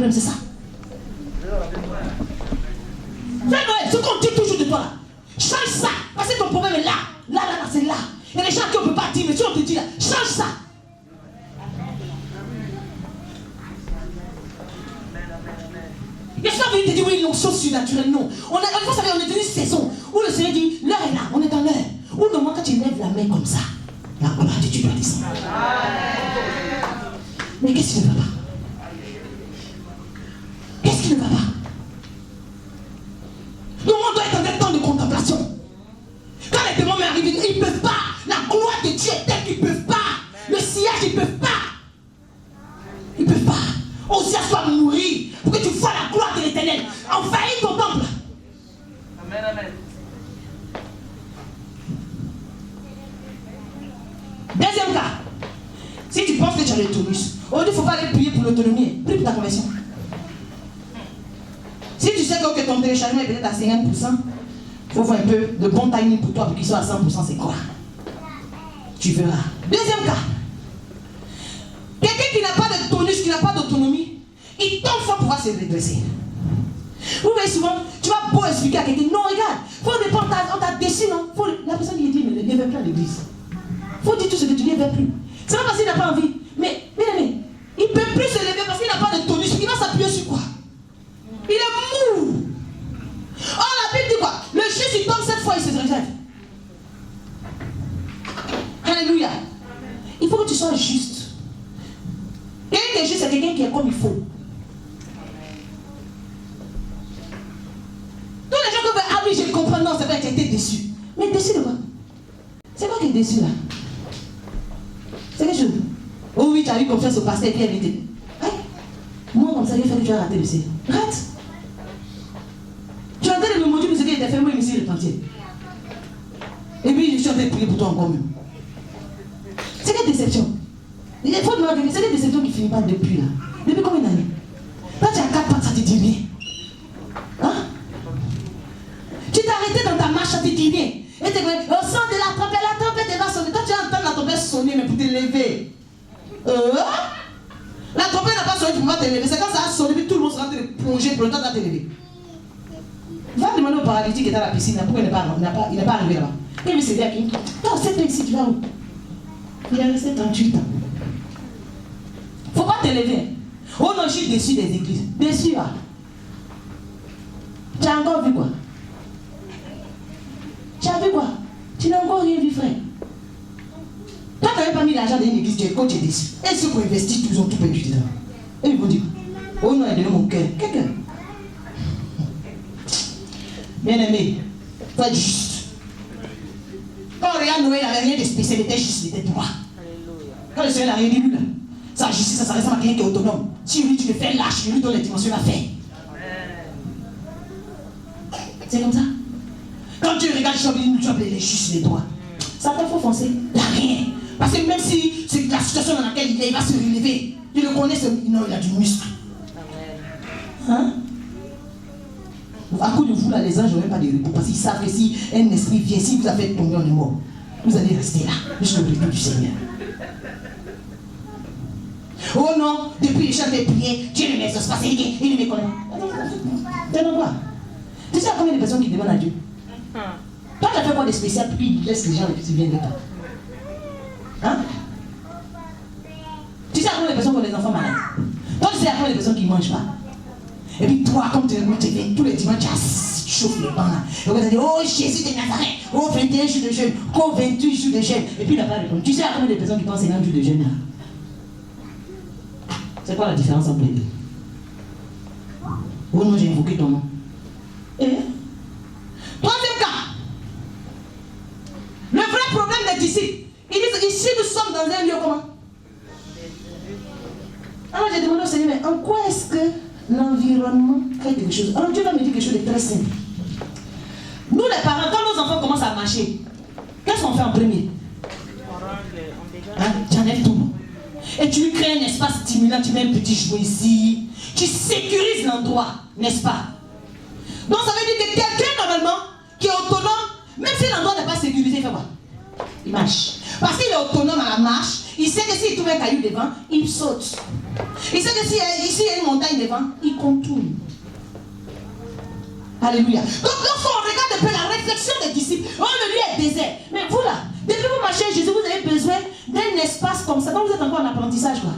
problème, c'est ça. Frère Noël, ce qu'on dit toujours de toi là, change ça. Parce que ton problème est là. Là, c'est là. Il y a des gens qui on ne peut pas dire, mais si on te dit là, change ça. Est-ce qu'on veut te dire oui, l'onction surnaturelle? Non. Vous savez, on est dans une saison où le Seigneur dit, l'heure est là, on est dans l'heure. Où normalement quand tu lèves la main comme ça, la gloire de Dieu doit descendre. Mais qu'est-ce qui ne va pas? Qu'est-ce qui ne va pas? Nous, on doit être dans un temps de contemplation. Quand les démons m'arrivent, ils ne peuvent pas. La gloire de Dieu est telle qu'ils ne peuvent pas. Le sillage, ils ne peuvent pas. Ils ne peuvent pas. Ossia soit nourri pour que tu vois la gloire de l'Éternel. Envahis ton temple. Amen, amen. Deuxième cas. Si tu penses que tu as le tonus, aujourd'hui, il ne faut pas aller prier pour l'autonomie. Prie pour ta conversion. Si tu sais que ton téléchargement est peut-être à 50%, il faut voir un peu de bon timing pour toi pour qu'il soit à 100%, c'est quoi? Tu verras. Deuxième cas. Quelqu'un qui n'a pas de tonus, qui n'a pas d'autonomie, il tombe sans pouvoir se redresser. Vous voyez souvent, tu vas beau expliquer à quelqu'un, non, regarde, faut dépendre, on t'a déçu, non? La personne qui dit, mais ne viens plus à l'église. Il faut dire tout ce que tu dis, ne viens plus. C'est pas parce qu'il n'a pas envie. Mais, il ne peut plus se lever parce qu'il n'a pas de tonus. Il va s'appuyer sur quoi? Il est mou. Or, la Bible dit quoi? Le juste, il tombe 7 fois, il se relève. Alléluia. Il faut que tu sois juste. Quelqu'un qui est juste, c'est quelqu'un qui est comme il faut. Tous les gens qui veulent, ah oui, je comprends, non, c'est vrai, tu as été déçu. Mais déçu de quoi? C'est quoi qui est déçu là? C'est quelque chose. Oh oui, tu as eu confiance au pasteur et puis il a dit, hey, moi comme ça, il fait que tu as raté le ciel. Rate. Tu as entendu le maudit, mais il était fait, oui, mais c'est le entier. Et puis je suis en train de prier pour toi encore même. C'est quelle déception? Il faut demander, c'est quelle déception qui ne finit pas depuis là? Depuis combien d'années? Quand tu as 4 pattes, ça te dit rien. Hein? Tu t'es arrêté dans ta marche, ça te dit rien. Et tu es au son de la trompette va sonner. Toi tu entends la trompette sonner, mais pour te lever. La trompette n'a pas sonné, tu ne peux pas te lever. C'est quand ça a sonné, puis tout le monde sera en train de plonger pour le temps de te lever. Va demander au paralytique qui est dans la piscine, pourquoi il n'est pas arrivé là-bas. Et lui s'est dit à qui? Non, c'est toi ici, tu vas où? Il est resté 38 ans. Il ne faut pas te lever. Oh non, je suis déçu des églises. Déçu là. Tu as encore vu quoi? Tu as vu quoi? Tu n'as encore rien vu, frère. Toi, tu n'avais pas mis l'argent dans une église, tu es déçu. Et ceux qui ont investi, ils ont tout perdu dedans. Et ils vont dire, oh non, il a donné mon cœur. Quel cœur? Bien aimé, il faut être juste. Quand on regarde Noé, il n'avait rien de spécial, il était juste, il était droit. Quand le Seigneur n'a rien dit, lui, là, sa justice, ça ressemble à quelqu'un qui est autonome. Si lui, tu le fais lâche, lui donne les dimensions à faire. C'est comme ça. Quand tu regardes Job, il est juste, il est droit. Ça fait faut foncer. Il n'a rien. Parce que même si c'est la situation dans laquelle il est, il va se relever. Tu le connais, non, il a du muscle. Hein? À cause de vous, là, les anges n'auraient pas de repos. Parce qu'ils savent que si un esprit vient, si vous avez tombé, on est mort. Vous allez rester là, jusqu'au retour du Seigneur. Oh non, depuis les chants de prière, Dieu ne m'exauce pas, il ne me connaît. Attends, quoi? Tu sais à combien de personnes qui demandent à Dieu? Toi, tu as fait quoi de spécial, puis il laisse les gens qui viennent de toi? Hein? Tu sais à combien de personnes qui ont des enfants malades? Toi, tu sais à combien de personnes qui ne mangent pas? Et puis toi, comme tu viens tous les dimanches, tu chauffes le pain là. Et on va dire, oh Jésus de Nazareth, oh 21 jours de jeûne, oh 28 jours de jeûne. Et puis il n'a pas répondu. Tu sais à combien de personnes qui pensent 50 jours de jeûne là? C'est quoi la différence entre les deux? Oh non, j'ai invoqué ton nom. Et troisième cas. Le vrai problème des disciples. Ils disent, ici nous sommes dans un lieu comment? Alors j'ai demandé au Seigneur, mais en quoi est-ce que l'environnement crée quelque chose? Alors Dieu va me dire quelque chose de très simple. Nous les parents, quand nos enfants commencent à marcher, qu'est-ce qu'on fait en premier? Hein? Tu enlèves tout. Et tu lui crées un espace stimulant, tu mets un petit jouet ici. Tu sécurises l'endroit, n'est-ce pas? Donc ça veut dire que quelqu'un normalement qui est autonome, même si l'endroit n'est pas sécurisé, il fait quoi? Il marche. Parce qu'il est autonome à la marche, Il sait que s'il trouve un caillou devant, il saute. Il sait que s'il y a une montagne devant, il contourne. Alléluia. Donc lorsqu'on regarde un peu la réflexion des disciples, oh le lieu est désert. Mais vous là, depuis que vous marchez avec Jésus, vous avez besoin d'un espace comme ça. Donc vous êtes encore en apprentissage quoi.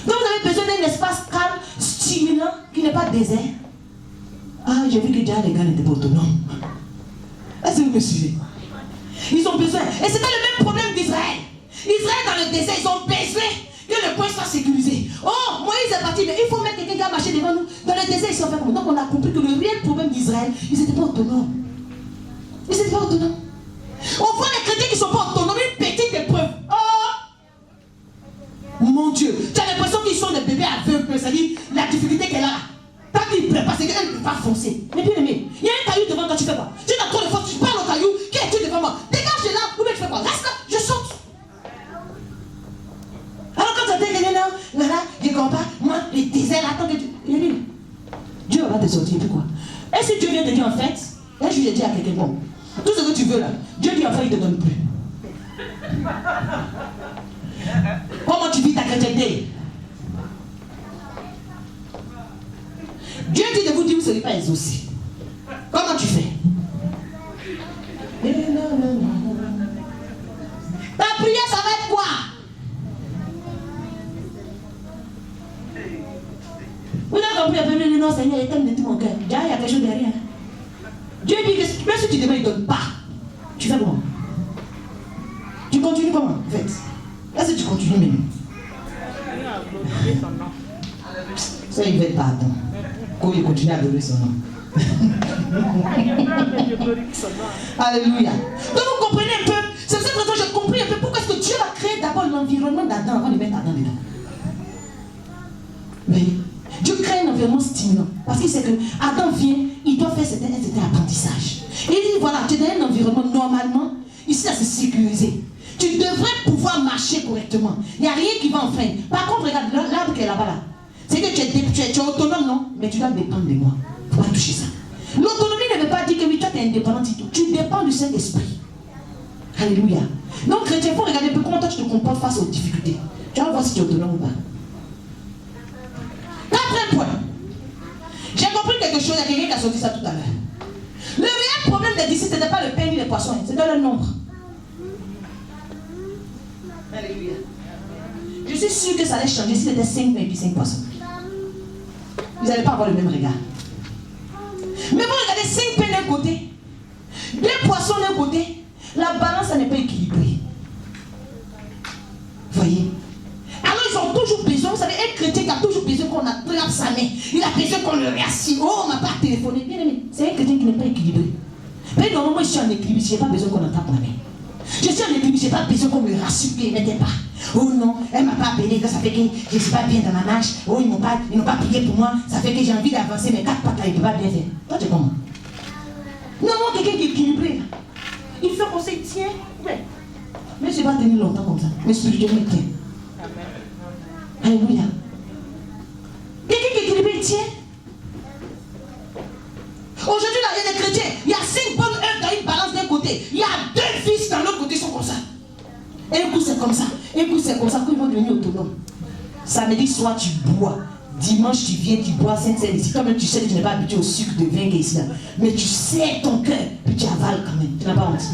Donc vous avez besoin d'un espace calme, stimulant, qui n'est pas désert. Ah, j'ai vu que déjà les gars n'étaient pas autonomes. Est-ce que vous me suivez? Ils ont besoin. Et c'était le même problème d'Israël. Israël dans le désert, ils ont besoin que le coin soit sécurisé. Oh, Moïse est parti, mais il faut mettre quelqu'un qui a marché devant nous. Dans le désert, ils sont fait comme ça. Donc on a compris que le réel problème d'Israël, ils n'étaient pas autonomes. Ils n'étaient pas autonomes. On voit les chrétiens qui ne sont pas autonomes, une petite épreuve. Oh mon Dieu, tu as l'impression qu'ils sont des bébés aveugles, c'est-à-dire la difficulté qu'elle a. Tant qu'ils préparent, c'est qu'elle ne peut pas foncer. Mais bien aimé, il y a un caillou devant toi, tu fais quoi? Tu as trop de force, tu parles au caillou, qui es-tu devant moi? Dégage de là, ou bien tu fais quoi? Reste là, je saute. Alors quand tu as dit, non, là, je ne comprends pas, moi, les déserts, attends que tu... Dieu va te sortir, puis quoi? Et si Dieu vient te dire en fait, là je lui ai dit à quelqu'un, bon, tout ce que tu veux là, Dieu dit en fait, il ne te donne plus. Comment tu vis ta chrétienté? Dieu dit de vous dire, vous ne serez pas exaucés. Comment tu fais? Ta prière, ça va être quoi? Vous avez compris un peu, non, Seigneur, il t'aime de tout mon cœur. Déjà, il y a quelque chose derrière. Dieu dit que même si tu demandes, il ne donne pas. Tu fais comment? Tu continues comment, en fait? Est-ce que tu continues même? Ça, il ne veut pas attendre. Quand il continue à adorer son nom. Alléluia. Donc vous comprenez un peu. C'est pour cette raison que j'ai compris un peu pourquoi est-ce que Dieu a créé d'abord l'environnement d'Adam avant de mettre Adam dedans. Oui. Dieu crée un environnement stimulant. Parce qu'il sait que Adam vient, il doit faire certains apprentissages. Et il dit voilà, tu es dans un environnement normalement, ici ça c'est sécurisé. Tu devrais pouvoir marcher correctement. Il n'y a rien qui va enfreindre. Par contre, regarde l'arbre qui est là-bas là. C'est que tu es autonome, non? Mais tu dois dépendre de moi. Il ne faut pas toucher ça. L'autonomie ne veut pas dire que oui, toi tu es indépendant et tout. Tu dépends du Saint-Esprit. Alléluia. Donc, chrétien, il faut regarder un peu comment toi tu te comportes face aux difficultés. Tu vas voir si tu es autonome ou pas. Quatrième point. J'ai compris quelque chose, il y a quelqu'un qui a sorti ça tout à l'heure. Le réel problème des disciples, ce n'était pas le pain ni les poissons, c'était le nombre. Alléluia. Je suis sûr que ça allait changer si c'était 5 pains et puis 5 poissons. Vous n'allez pas avoir le même regard. Mais vous regardez 5 pains d'un côté, 2 poissons d'un côté, la balance ça n'est pas équilibrée. Voyez? Alors ils ont toujours besoin, vous savez, un chrétien qui a toujours besoin qu'on attrape sa main, il a besoin qu'on le réassigne. Oh, on m'a pas téléphoné. Bien aimé, c'est un chrétien qui n'est pas équilibré. Mais normalement, je suis en équilibre, je n'ai pas besoin qu'on attrape ma main. Je suis en équilibre, je n'ai pas besoin qu'on me rassure qu'il ne m'aide pas. Oh non, elle ne m'a pas appelé, ça fait que je ne suis pas bien dans ma marche. Oh, ils n'ont pas prié pour moi, ça fait que j'ai envie d'avancer, mais 4 pattes là, il ne peut pas bien faire. Toi, tu es comment? Non, quelqu'un qui est équilibré. Il fait qu'on se tient. Ouais. Mais je ne vais pas tenir longtemps comme ça. Mais spirituellement, il tient. Alléluia. Quelqu'un qui est équilibré, il tient. Aujourd'hui, là, il y a des chrétiens. Il y a 5 bonnes œuvres dans une balance d'un côté. Il y a 2 fils dans l'autre côté, ils sont comme ça. Un coup c'est comme ça, un coup c'est comme ça, quand ils vont devenir autonomes. Samedi soir tu bois, dimanche tu viens, tu bois 5 cents ici. Toi-même tu sais que tu n'es pas habitué au sucre de vin qui est ici là. Mais tu sais ton cœur, puis tu avales quand même. Tu n'as pas honte.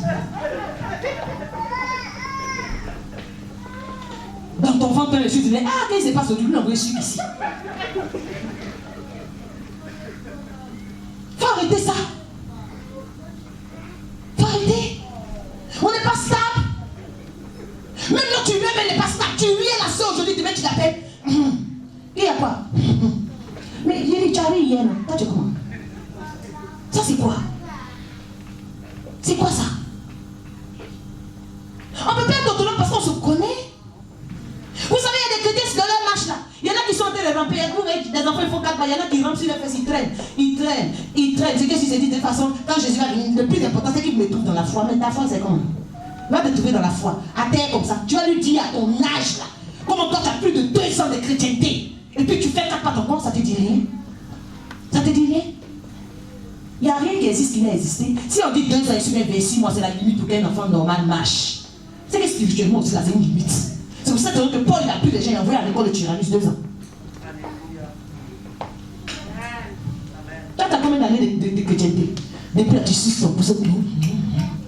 Dans ton ventre, le sucre, tu dis, ah, qu'est-ce qui se passe aujourd'hui, on veut le sucre ici. Faut arrêter ça. Faut arrêter. On n'est pas stable. Même là, tu lui elle n'est pas stable. Tu lui es la soeur aujourd'hui, demain tu l'appelles. Il y a quoi? Mais il est déjà hier, non? Toi, tu es comment? Ça, c'est quoi? C'est quoi ça? On ne peut pas être autonome parce qu'on se connaît. Vous savez, il y a des chrétiens dans leur marche là. Il y en a qui sont en train de ramper. Vous voyez, des enfants, ils font 4 pas. Il y en a qui rampent sur les fesses, ils traînent. Ils traînent. C'est que si c'est dit de toute façon, quand Jésus va venir, le plus important, c'est qu'il me trouve dans la foi. Mais ta foi, c'est comment? Va te trouver dans la foi, à terre comme ça. Tu vas lui dire à ton âge là, comment toi tu as plus de 2 ans de chrétienté, et puis tu fais 4 pas ton corps, ça te dit rien? Ça te dit rien? Il n'y a rien qui existe qui n'a existé. Si on dit 2 ans et 26 mois, c'est la limite pour qu'un enfant normal marche. C'est que spirituellement aussi là, c'est une limite. C'est pour ça que Paul il a pris les gens et envoyé à l'école de Tyrannus 2 ans. Toi, tu as combien d'années de chrétienté? Depuis là, tu suces ton pouce. Tu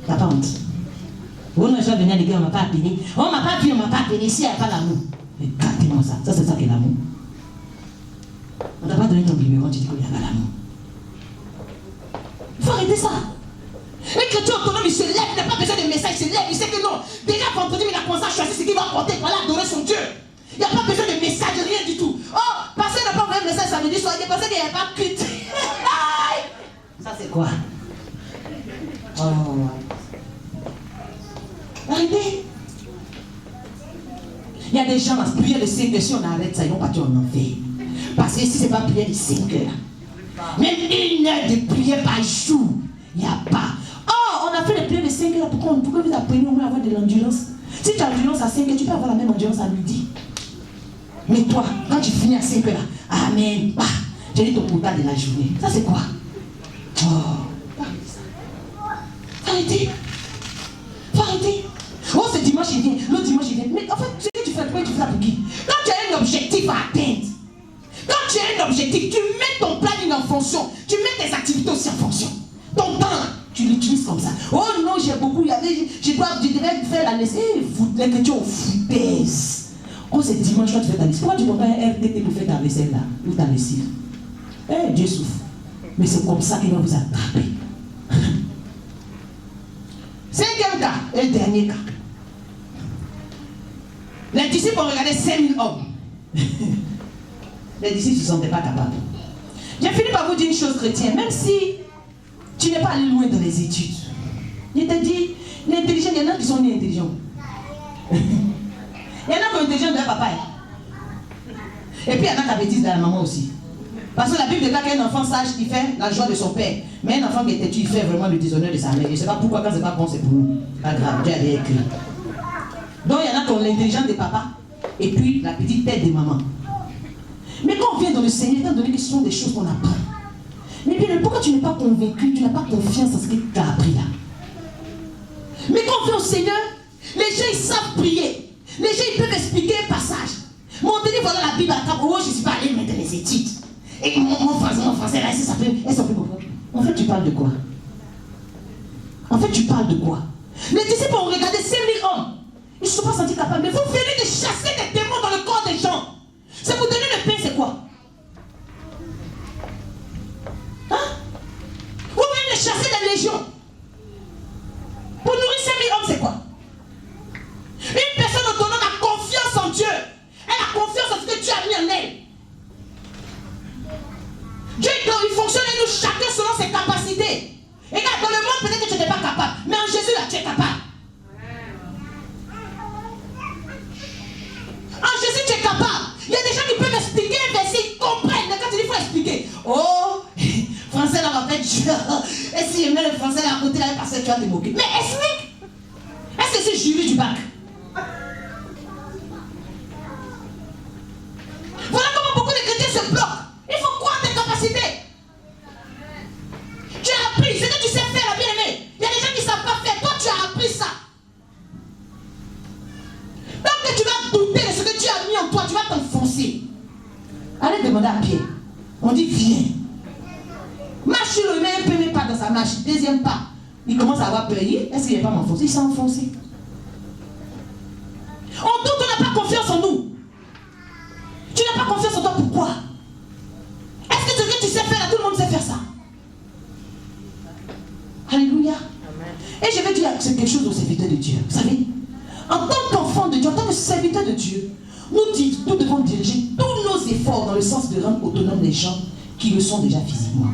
n'as pas honte. Oh non, je vais venir à l'église, on ne m'a pas appelé. On ne m'a pas appelé, on ne m'a pas appelé. Si il n'y a pas l'amour. Écartez-moi ça. Ça, c'est ça qui est l'amour. On ne t'a pas donné ton numéro quand tu dis qu'il n'y a pas l'amour. Il faut arrêter ça. Un chrétien autonome, il se lève, il n'a pas besoin de message, il se lève, il sait que non. Déjà vendredi, il a commencé à choisir ce qu'il va apporter pour aller adorer son Dieu. Il n'y a pas besoin de message, rien du tout. Oh, parce qu'il n'a pas envoyé un message samedi soir, il est pensé qu'il n'y a pas cuite. Ça c'est quoi? Oh. Arrêtez. Il y a des gens, la prière de 5 heures, si on arrête ça, ils vont partir en enfer. Parce que si ce n'est pas prière de 5 heures, même 1 heure de prière par jour, il n'y a pas. Oh, on a fait les prières de 5 heures, pourquoi vous apprenez au moins avoir de l'endurance? Si tu as l'endurance à 5 heures, tu peux avoir la même endurance à midi. Mais toi, quand tu finis à 5 heures, amen, bah, j'ai dit ton quota de la journée. Ça c'est quoi? Oh, arrêtez. Faut arrêter. Oh, ce dimanche il vient, l'autre dimanche il vient. Mais en fait, ce que tu fais, pourquoi tu fais pour qui? Quand tu as un objectif à atteindre, quand tu as un objectif, tu mets ton planning en fonction, tu mets tes activités aussi en fonction. Ton temps, tu l'utilises comme ça. Oh non, j'ai beaucoup, je devais faire la laisse. Les chrétiens ont foutaise. Oh, c'est dimanche, toi tu fais ta liste. Pourquoi tu ne prends pas un RTT pour faire ta vaisselle là, ou ta lessive? Eh, Dieu souffre. Mais c'est comme ça qu'il va vous attraper. 5e cas et dernier cas. Les disciples ont regardé 5000 hommes. Les disciples ne se sentaient pas capables. J'ai fini par vous dire une chose chrétienne, même si tu n'es pas allé loin dans les études. Je te dis, l'intelligent, il y en a qui sont nés intelligents. Il y en a qui sont intelligents de leur papa. Et puis il y en a qui bêtise de la maman aussi. Parce que la Bible déclare qu'un enfant sage, il fait la joie de son père. Mais un enfant qui est têtu, il fait vraiment le déshonneur de sa mère. Je ne sais pas pourquoi, quand c'est pas bon, c'est pour nous. Pas grave, Dieu a bien écrit. Donc il y en a qui ont l'intelligence des papas et puis la petite tête des mamans. Mais quand on vient dans le Seigneur, étant donné que ce sont des choses qu'on apprend. Mais bien, pourquoi tu n'es pas convaincu, tu n'as pas confiance en ce que tu as appris là? Mais quand on vient au Seigneur, les gens ils savent prier. Les gens ils peuvent expliquer un passage. Mais on te dit voilà la Bible à table. Oh, je ne suis pas allé mettre les études. Et mon français là, ça peut comprendre. En fait, tu parles de quoi? En fait, tu parles de quoi? Les disciples ont regardé 5000 hommes. Ils ne se sont pas sentis capables. Mais vous venez de chasser des démons dans le corps des gens. C'est vous donner le pain, c'est quoi? Hein? Vous venez de chasser des légions. Pour nourrir 5000 hommes, c'est quoi? Une personne autonome a confiance en Dieu. Elle a confiance en ce que Dieu a mis en elle. Dieu, il fonctionne et nous chacun selon ses capacités. Et regarde, dans le monde, peut-être que tu n'es pas capable. Mais en Jésus, là, tu es capable. En Jésus, tu es capable. Il y a des gens qui peuvent expliquer un verset, ils comprennent. Mais quand il faut expliquer, oh, français là, va faire Dieu. Et si je mets le français là à côté, là, parce que tu vas te moquer. Mais explique. Est-ce que c'est jury du bac? Voilà comment beaucoup de chrétiens se bloquent. Il faut croire tes capacités. Tu as appris ce que tu sais faire, bien aimé. Il y a des gens qui ne savent pas faire. Toi, tu as appris ça. Donc que tu vas douter de ce que Dieu a mis en toi, tu vas t'enfoncer. Allez demander à Pierre. On dit viens. Marche sur le main, un premier pas dans sa marche. Deuxième pas. Il commence à avoir peur. Est-ce qu'il ne va pas m'enfoncer? Il s'est enfoncé. On doute, on n'a pas confiance en nous. Tu n'as pas confiance en toi, pourquoi? Est-ce que ce que tu sais faire là, tout le monde sait faire ça? Alléluia. Amen. Et je vais dire quelque chose aux serviteurs de Dieu. Vous savez, en tant qu'enfant de Dieu, en tant que serviteur de Dieu, nous devons diriger tous nos efforts dans le sens de rendre autonomes les gens qui le sont déjà physiquement.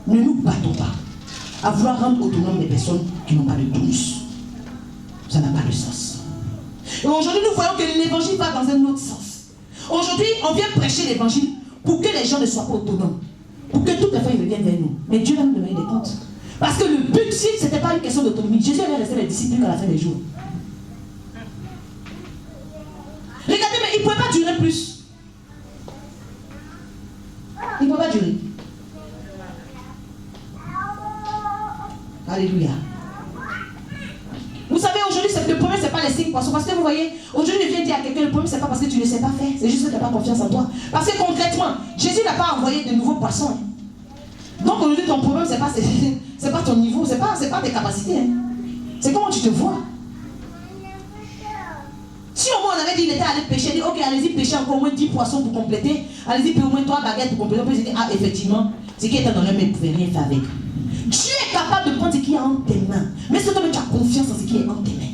Ne nous battons pas à vouloir rendre autonomes les personnes qui n'ont pas de douce. Ça n'a pas de sens. Et aujourd'hui, nous voyons que l'évangile va dans un autre sens. Aujourd'hui, on vient prêcher l'évangile pour que les gens ne soient pas autonomes. Pour que toutes les fois ils reviennent vers nous. Mais Dieu va nous donner des comptes. Parce que le but, si ce n'était pas une question d'autonomie, Jésus allait rester les disciples à la fin des jours. Regardez, mais il ne pouvait pas durer plus. Il ne pouvait pas durer. Alléluia. Vous vous voyez, aujourd'hui, je viens dire à quelqu'un, le problème, c'est pas parce que tu ne sais pas faire, c'est juste que tu n'as pas confiance en toi. Parce que concrètement, Jésus n'a pas envoyé de nouveaux poissons. Donc aujourd'hui, ton problème, c'est pas ton niveau, c'est pas tes capacités. Hein. C'est comment tu te vois. Si au moins on avait dit qu'il était allé pêcher, il dit ok, allez-y pêcher encore au moins 10 poissons pour compléter, allez-y pêcher au moins 3 baguettes pour compléter, on peut se dire, ah effectivement, ce qui était dans le main, il ne pouvait rien faire avec. Dieu est capable de prendre ce qui est entre tes mains, mais est-ce que toi-même tu as confiance en ce qui est entre tes mains?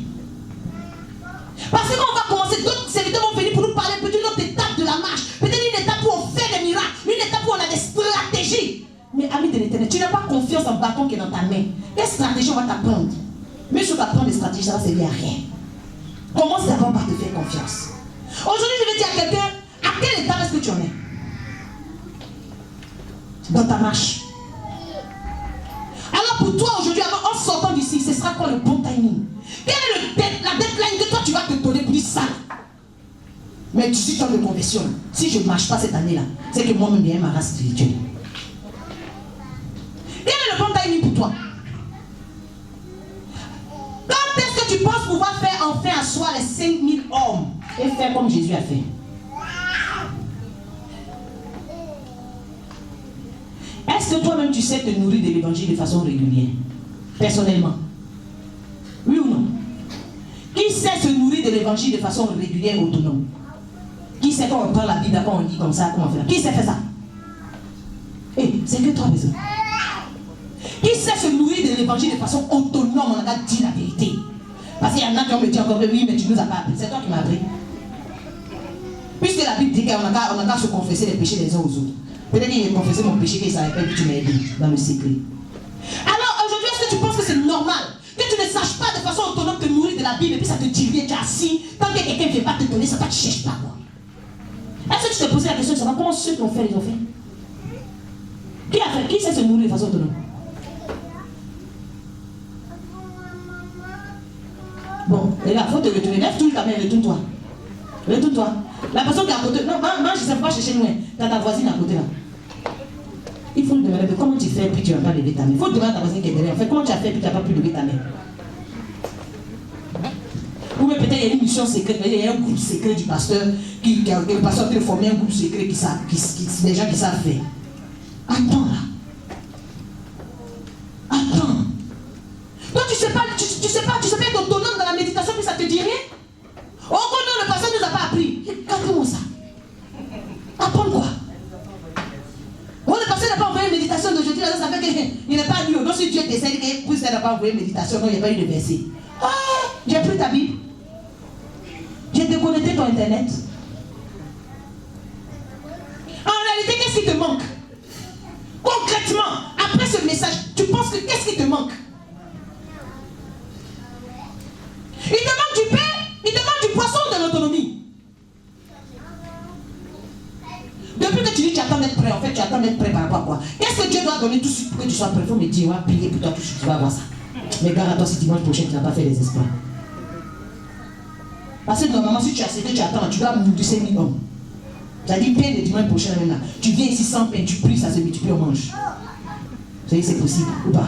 Parce que quand on va commencer, d'autres serviteurs vont venir pour nous parler peut-être d'une autre étape de la marche, peut-être une étape où on fait des miracles, une étape où on a des stratégies. Mais ami de l'éternel, tu n'as pas confiance en le bâton qui est dans ta main. Quelle stratégie on va t'apprendre? Mais si on t'apprend des stratégies, ça va servir à rien. Commence d'abord par te faire confiance. Aujourd'hui, je vais dire à quelqu'un, à quelle étape est-ce que tu en es? Dans ta marche. Alors pour toi aujourd'hui, en sortant d'ici, ce sera quoi le bon timing? Quelle est la deadline que toi tu vas te donner pour dire ça? Mais 18 ans de conversion, si je ne marche pas cette année-là, c'est que moi-même j'ai ma race spirituelle. Quel est le bon timing pour toi? Quand est-ce que tu penses pouvoir faire enfin asseoir les 5000 hommes et faire comme Jésus a fait? Est-ce que toi-même tu sais te nourrir de l'évangile de façon régulière? Personnellement? Oui ou non? Qui sait se nourrir de l'évangile de façon régulière, autonome? Qui sait quand on prend la Bible, quand on dit comme ça, comment faire? Qui sait faire ça? Eh, c'est que toi, maison. Qui sait se nourrir de l'évangile de façon autonome, on a dit la vérité? Parce qu'il y en a qui ont me dit encore, oui, mais tu nous as pas appris. C'est toi qui m'as appris. Puisque la Bible dit qu'on a qu'à se confesser les péchés des uns aux autres. Peut-être qu'il a confessé mon péché qu'il ne savait pas que tu m'as aidé dans le secret. Alors aujourd'hui, est-ce que tu penses que c'est normal que tu ne saches pas de façon autonome te nourrir de la Bible et puis ça te dit rien, tu es assis, tant que quelqu'un ne vient pas te donner, ça ne te cherche pas quoi? Est-ce que tu te posais la question de savoir comment ceux qui ont fait les ont fait? Qui a fait? Qui sait se nourrir de façon autonome? Bon, et là, il faut te retourner. Lève tout ta main, retourne-toi. Retourne-toi. La personne qui est à côté, non, mange, je ne sais pas chercher loin. T'as ta voisine à côté là. Il faut lui demander comment tu fais puis tu n'as pas levé ta main. Il faut demander à ta voisine qui est derrière. En fait, comment tu as fait puis tu n'as pas pu lever ta main? Ou bien peut-être il y a une mission secrète, il y a un groupe secret du pasteur, le pasteur a formé un groupe secret des gens qui savent faire. Attends là. Attends. Toi tu sais pas être autonome dans la méditation puis ça te dit rien? Oh non, le pasteur ne nous a pas appris. Regardez-moi ça. Apprendre quoi? Oh, le pasteur n'a pas envoyé une méditation d'aujourd'hui, ça fait qu'il n'est pas lu. Donc si Dieu décède et puis ça n'a pas envoyé une méditation, non, il n'y a pas eu de verset. Ah, j'ai pris ta Bible. J'ai déconnecté ton internet. En réalité, qu'est-ce qui te manque? Concrètement, après ce message, tu penses que qu'est-ce qui te manque? Il te manque du pain, il te manque du poisson, de l'autonomie. Depuis que tu dis que tu attends d'être prêt, en fait, tu attends d'être prêt par rapport à quoi? Qu'est-ce que Dieu doit donner tout de suite pour que tu sois prêt? Il faut me dire, on va prier pour toi tout de suite, tu vas voir ça. Mais gare à toi si dimanche prochain tu n'as pas fait les espoirs. Parce que normalement, si tu as cédé, tu attends, tu dois mourir 5000 hommes. Ça dit pain le dimanche prochain même là. Tu viens ici sans pain, tu pries, ça se multiplie, on mange. Vous savez, c'est possible ou pas?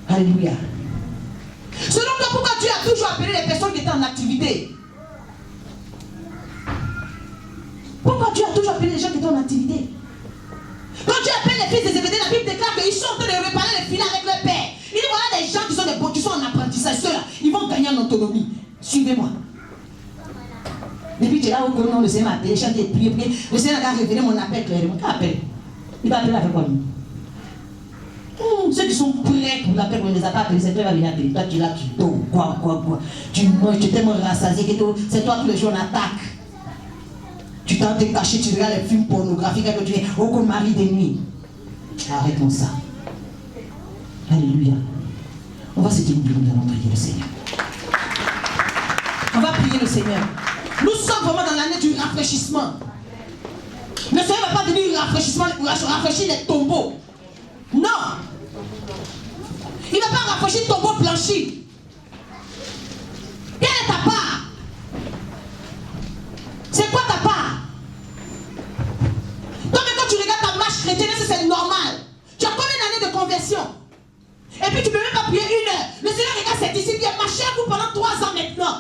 Alléluia. Selon toi, pourquoi Dieu a toujours appelé les personnes qui étaient en activité? Pourquoi Dieu a toujours appelé les gens qui étaient en activité? Quand Dieu appelle les fils des Zébédée, la Bible déclare qu'ils sont en train de réparer les filets avec leur père. Il dit voilà les gens qui sont des bons, qui sont en apprentissage, ceux-là, ils vont gagner en autonomie. Suivez-moi. Depuis que tu es là au coron, le Seigneur m'a appelé, j'ai prié, le Seigneur a révélé mon appel clairement. Quel appel? Il va appeler avec quoi lui? Ceux qui sont prêts pour l'appel, on ne les a pas appelés, c'est toi qui vas venir appeler. Toi tu es là, tu dors, quoi. Tu manges, tu es tellement rassasié que c'est toi tous les jours on attaque. Tu t'en t'es caché, tu regardes les films pornographiques et tu es au comme mari de nuit. Arrête-moi ça. Alléluia. On va se tenir, nous allons prier le Seigneur. On va prier le Seigneur. Nous sommes vraiment dans l'année du rafraîchissement. Le Seigneur ne va pas donner un rafraîchissement pour rafraîchir les tombeaux. Non. Il ne va pas rafraîchir le tombeau blanchi. Quelle est ta part? C'est quoi ta part? Donc quand tu regardes ta marche chrétienne, c'est normal. Tu as combien d'années de conversion? Et puis tu ne peux même pas prier 1 heure. Le Seigneur regarde cette discipline, il a marché à vous pendant 3 ans maintenant.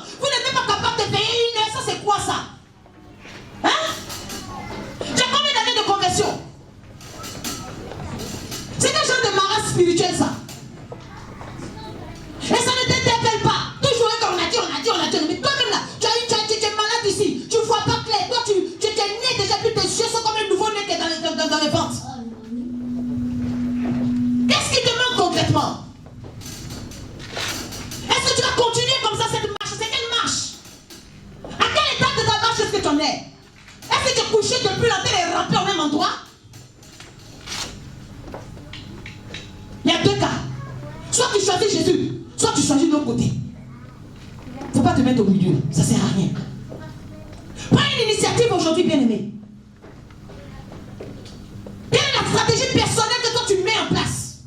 missionnaire. Est-ce que tu es couché depuis la terre et rampé au même endroit? Il y a deux cas. Soit tu choisis Jésus, soit tu choisis de l'autre côté. Il ne faut pas te mettre au milieu, ça ne sert à rien. Prends une initiative aujourd'hui, bien-aimé. Quelle est la stratégie personnelle que toi tu mets en place?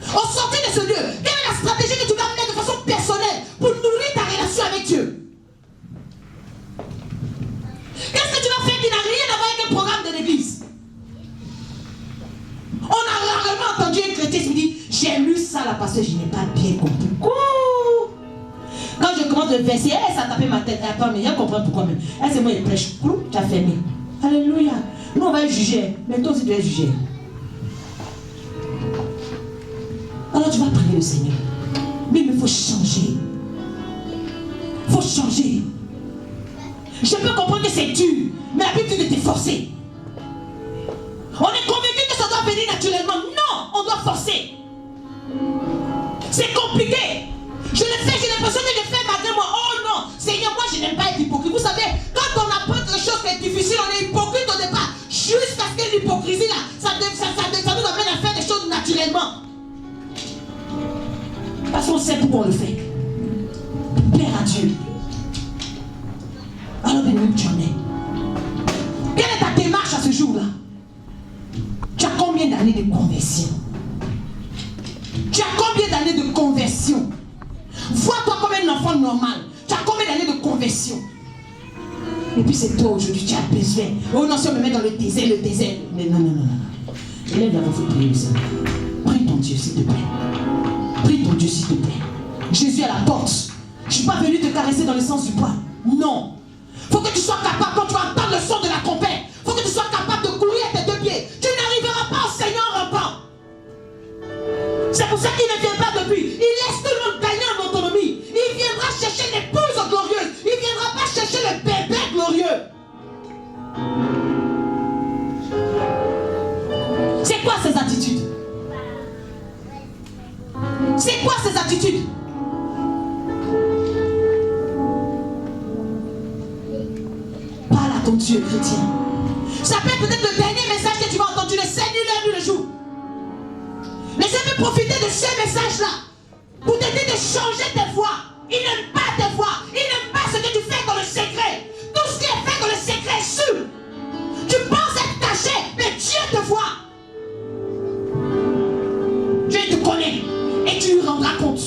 Au sortir de ce lieu, quelle est la stratégie que tu vas mettre de façon personnelle pour nourrir ta relation avec Dieu? Qu'est-ce que tu vas faire qui n'a rien à voir avec le programme de l'église? On a rarement entendu un chrétien qui me dit j'ai lu ça là parce que je n'ai pas bien compris. Quand je commence le verset, ça a tapé ma tête. Attends, mais je comprends pourquoi même. C'est moi qui prêche. Tu as fermé. Alléluia. Nous on va juger. Mais toi aussi tu es jugé. Alors tu vas prier le Seigneur. Mais il faut changer. Il faut changer. Je peux comprendre que c'est dur, mais la Bible dit de t'efforcer. On est convaincu que ça doit venir naturellement. Non, on doit forcer. C'est compliqué. Je le fais, j'ai l'impression que je le fais malgré moi. Oh non, Seigneur, moi je n'aime pas être hypocrite. Vous savez, quand on apprend quelque chose qui est difficile, on est hypocrite au départ. Jusqu'à ce que l'hypocrisie là, ça nous amène à faire des choses naturellement. Parce qu'on sait pourquoi on le fait. Plaire à Dieu. Alors de nous, tu en es. Quelle est ta démarche à ce jour-là? Tu as combien d'années de conversion? Tu as combien d'années de conversion? Vois-toi comme un enfant normal. Tu as combien d'années de conversion? Et puis c'est toi aujourd'hui, tu as besoin. Oh non, si on me met dans le désert. Mais non. Élève la voix, il faut prier le Seigneur. Prie ton Dieu, s'il te plaît. Prie ton Dieu, s'il te plaît. Jésus à la porte. Je ne suis pas venu te caresser dans le sens du poil. Non. Il faut que tu sois capable, quand tu entends le son de la trompette, il faut que tu sois capable de courir à tes deux pieds. Tu n'arriveras pas au Seigneur en rampant. C'est pour ça qu'il ne vient pas depuis. Il laisse tout le monde gagner en autonomie. Il viendra chercher l'épouse glorieuse. Il ne viendra pas chercher le bébé glorieux. C'est quoi ces attitudes? C'est quoi ces attitudes? Parle à ton Dieu chrétien. Ça peut être peut-être le dernier message que tu vas entendre. Tu le sais ni l'heure ni le jour. Mais je veux profiter de ce message-là pour te dire de changer tes voies. Il n'aime pas tes voies. Il n'aime pas ce que tu fais dans le secret. Tout ce qui est fait dans le secret est sûr. Tu penses être caché, mais Dieu te voit. Dieu te connaît et tu lui rendras compte.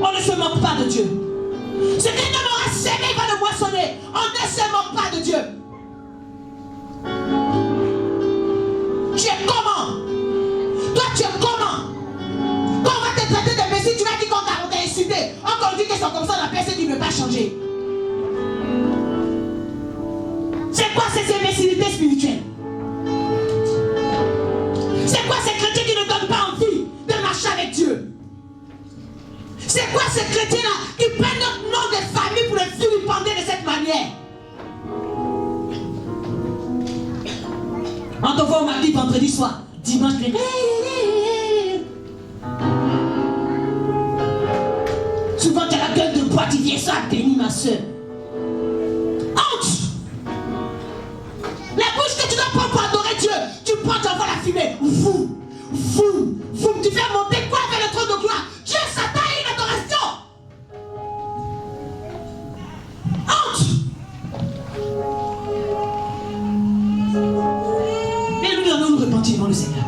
On ne se moque pas de Dieu. Ce qu'un homme aura semé, il va le moissonner. On ne se moque pas de Dieu. Tu es comment? Toi, tu es comment? Quand on va te traiter d'imbécile, tu vas dire qu'on t'a insulté. Encore dit que c'est comme ça, la personne qui ne veut pas changer. C'est quoi ces imbécilités spirituelles? C'est quoi ces chrétiens qui ne donnent pas envie de marcher avec Dieu? C'est quoi ces chrétiens-là qui prennent notre nom de famille pour le vilipender de cette manière? On te voit au mardi, vendredi soir, dimanche, souvent tu as la gueule de bois, tu viens ça, bénis ma soeur. Honte! La bouche que tu dois prendre pour adorer Dieu, tu prends, tu envoies la fumée. Vous, tu fais monter quoi vers le trône de gloire? Dieu s'attend à une adoration. Honte! Et nous devons nous repentir devant le Seigneur.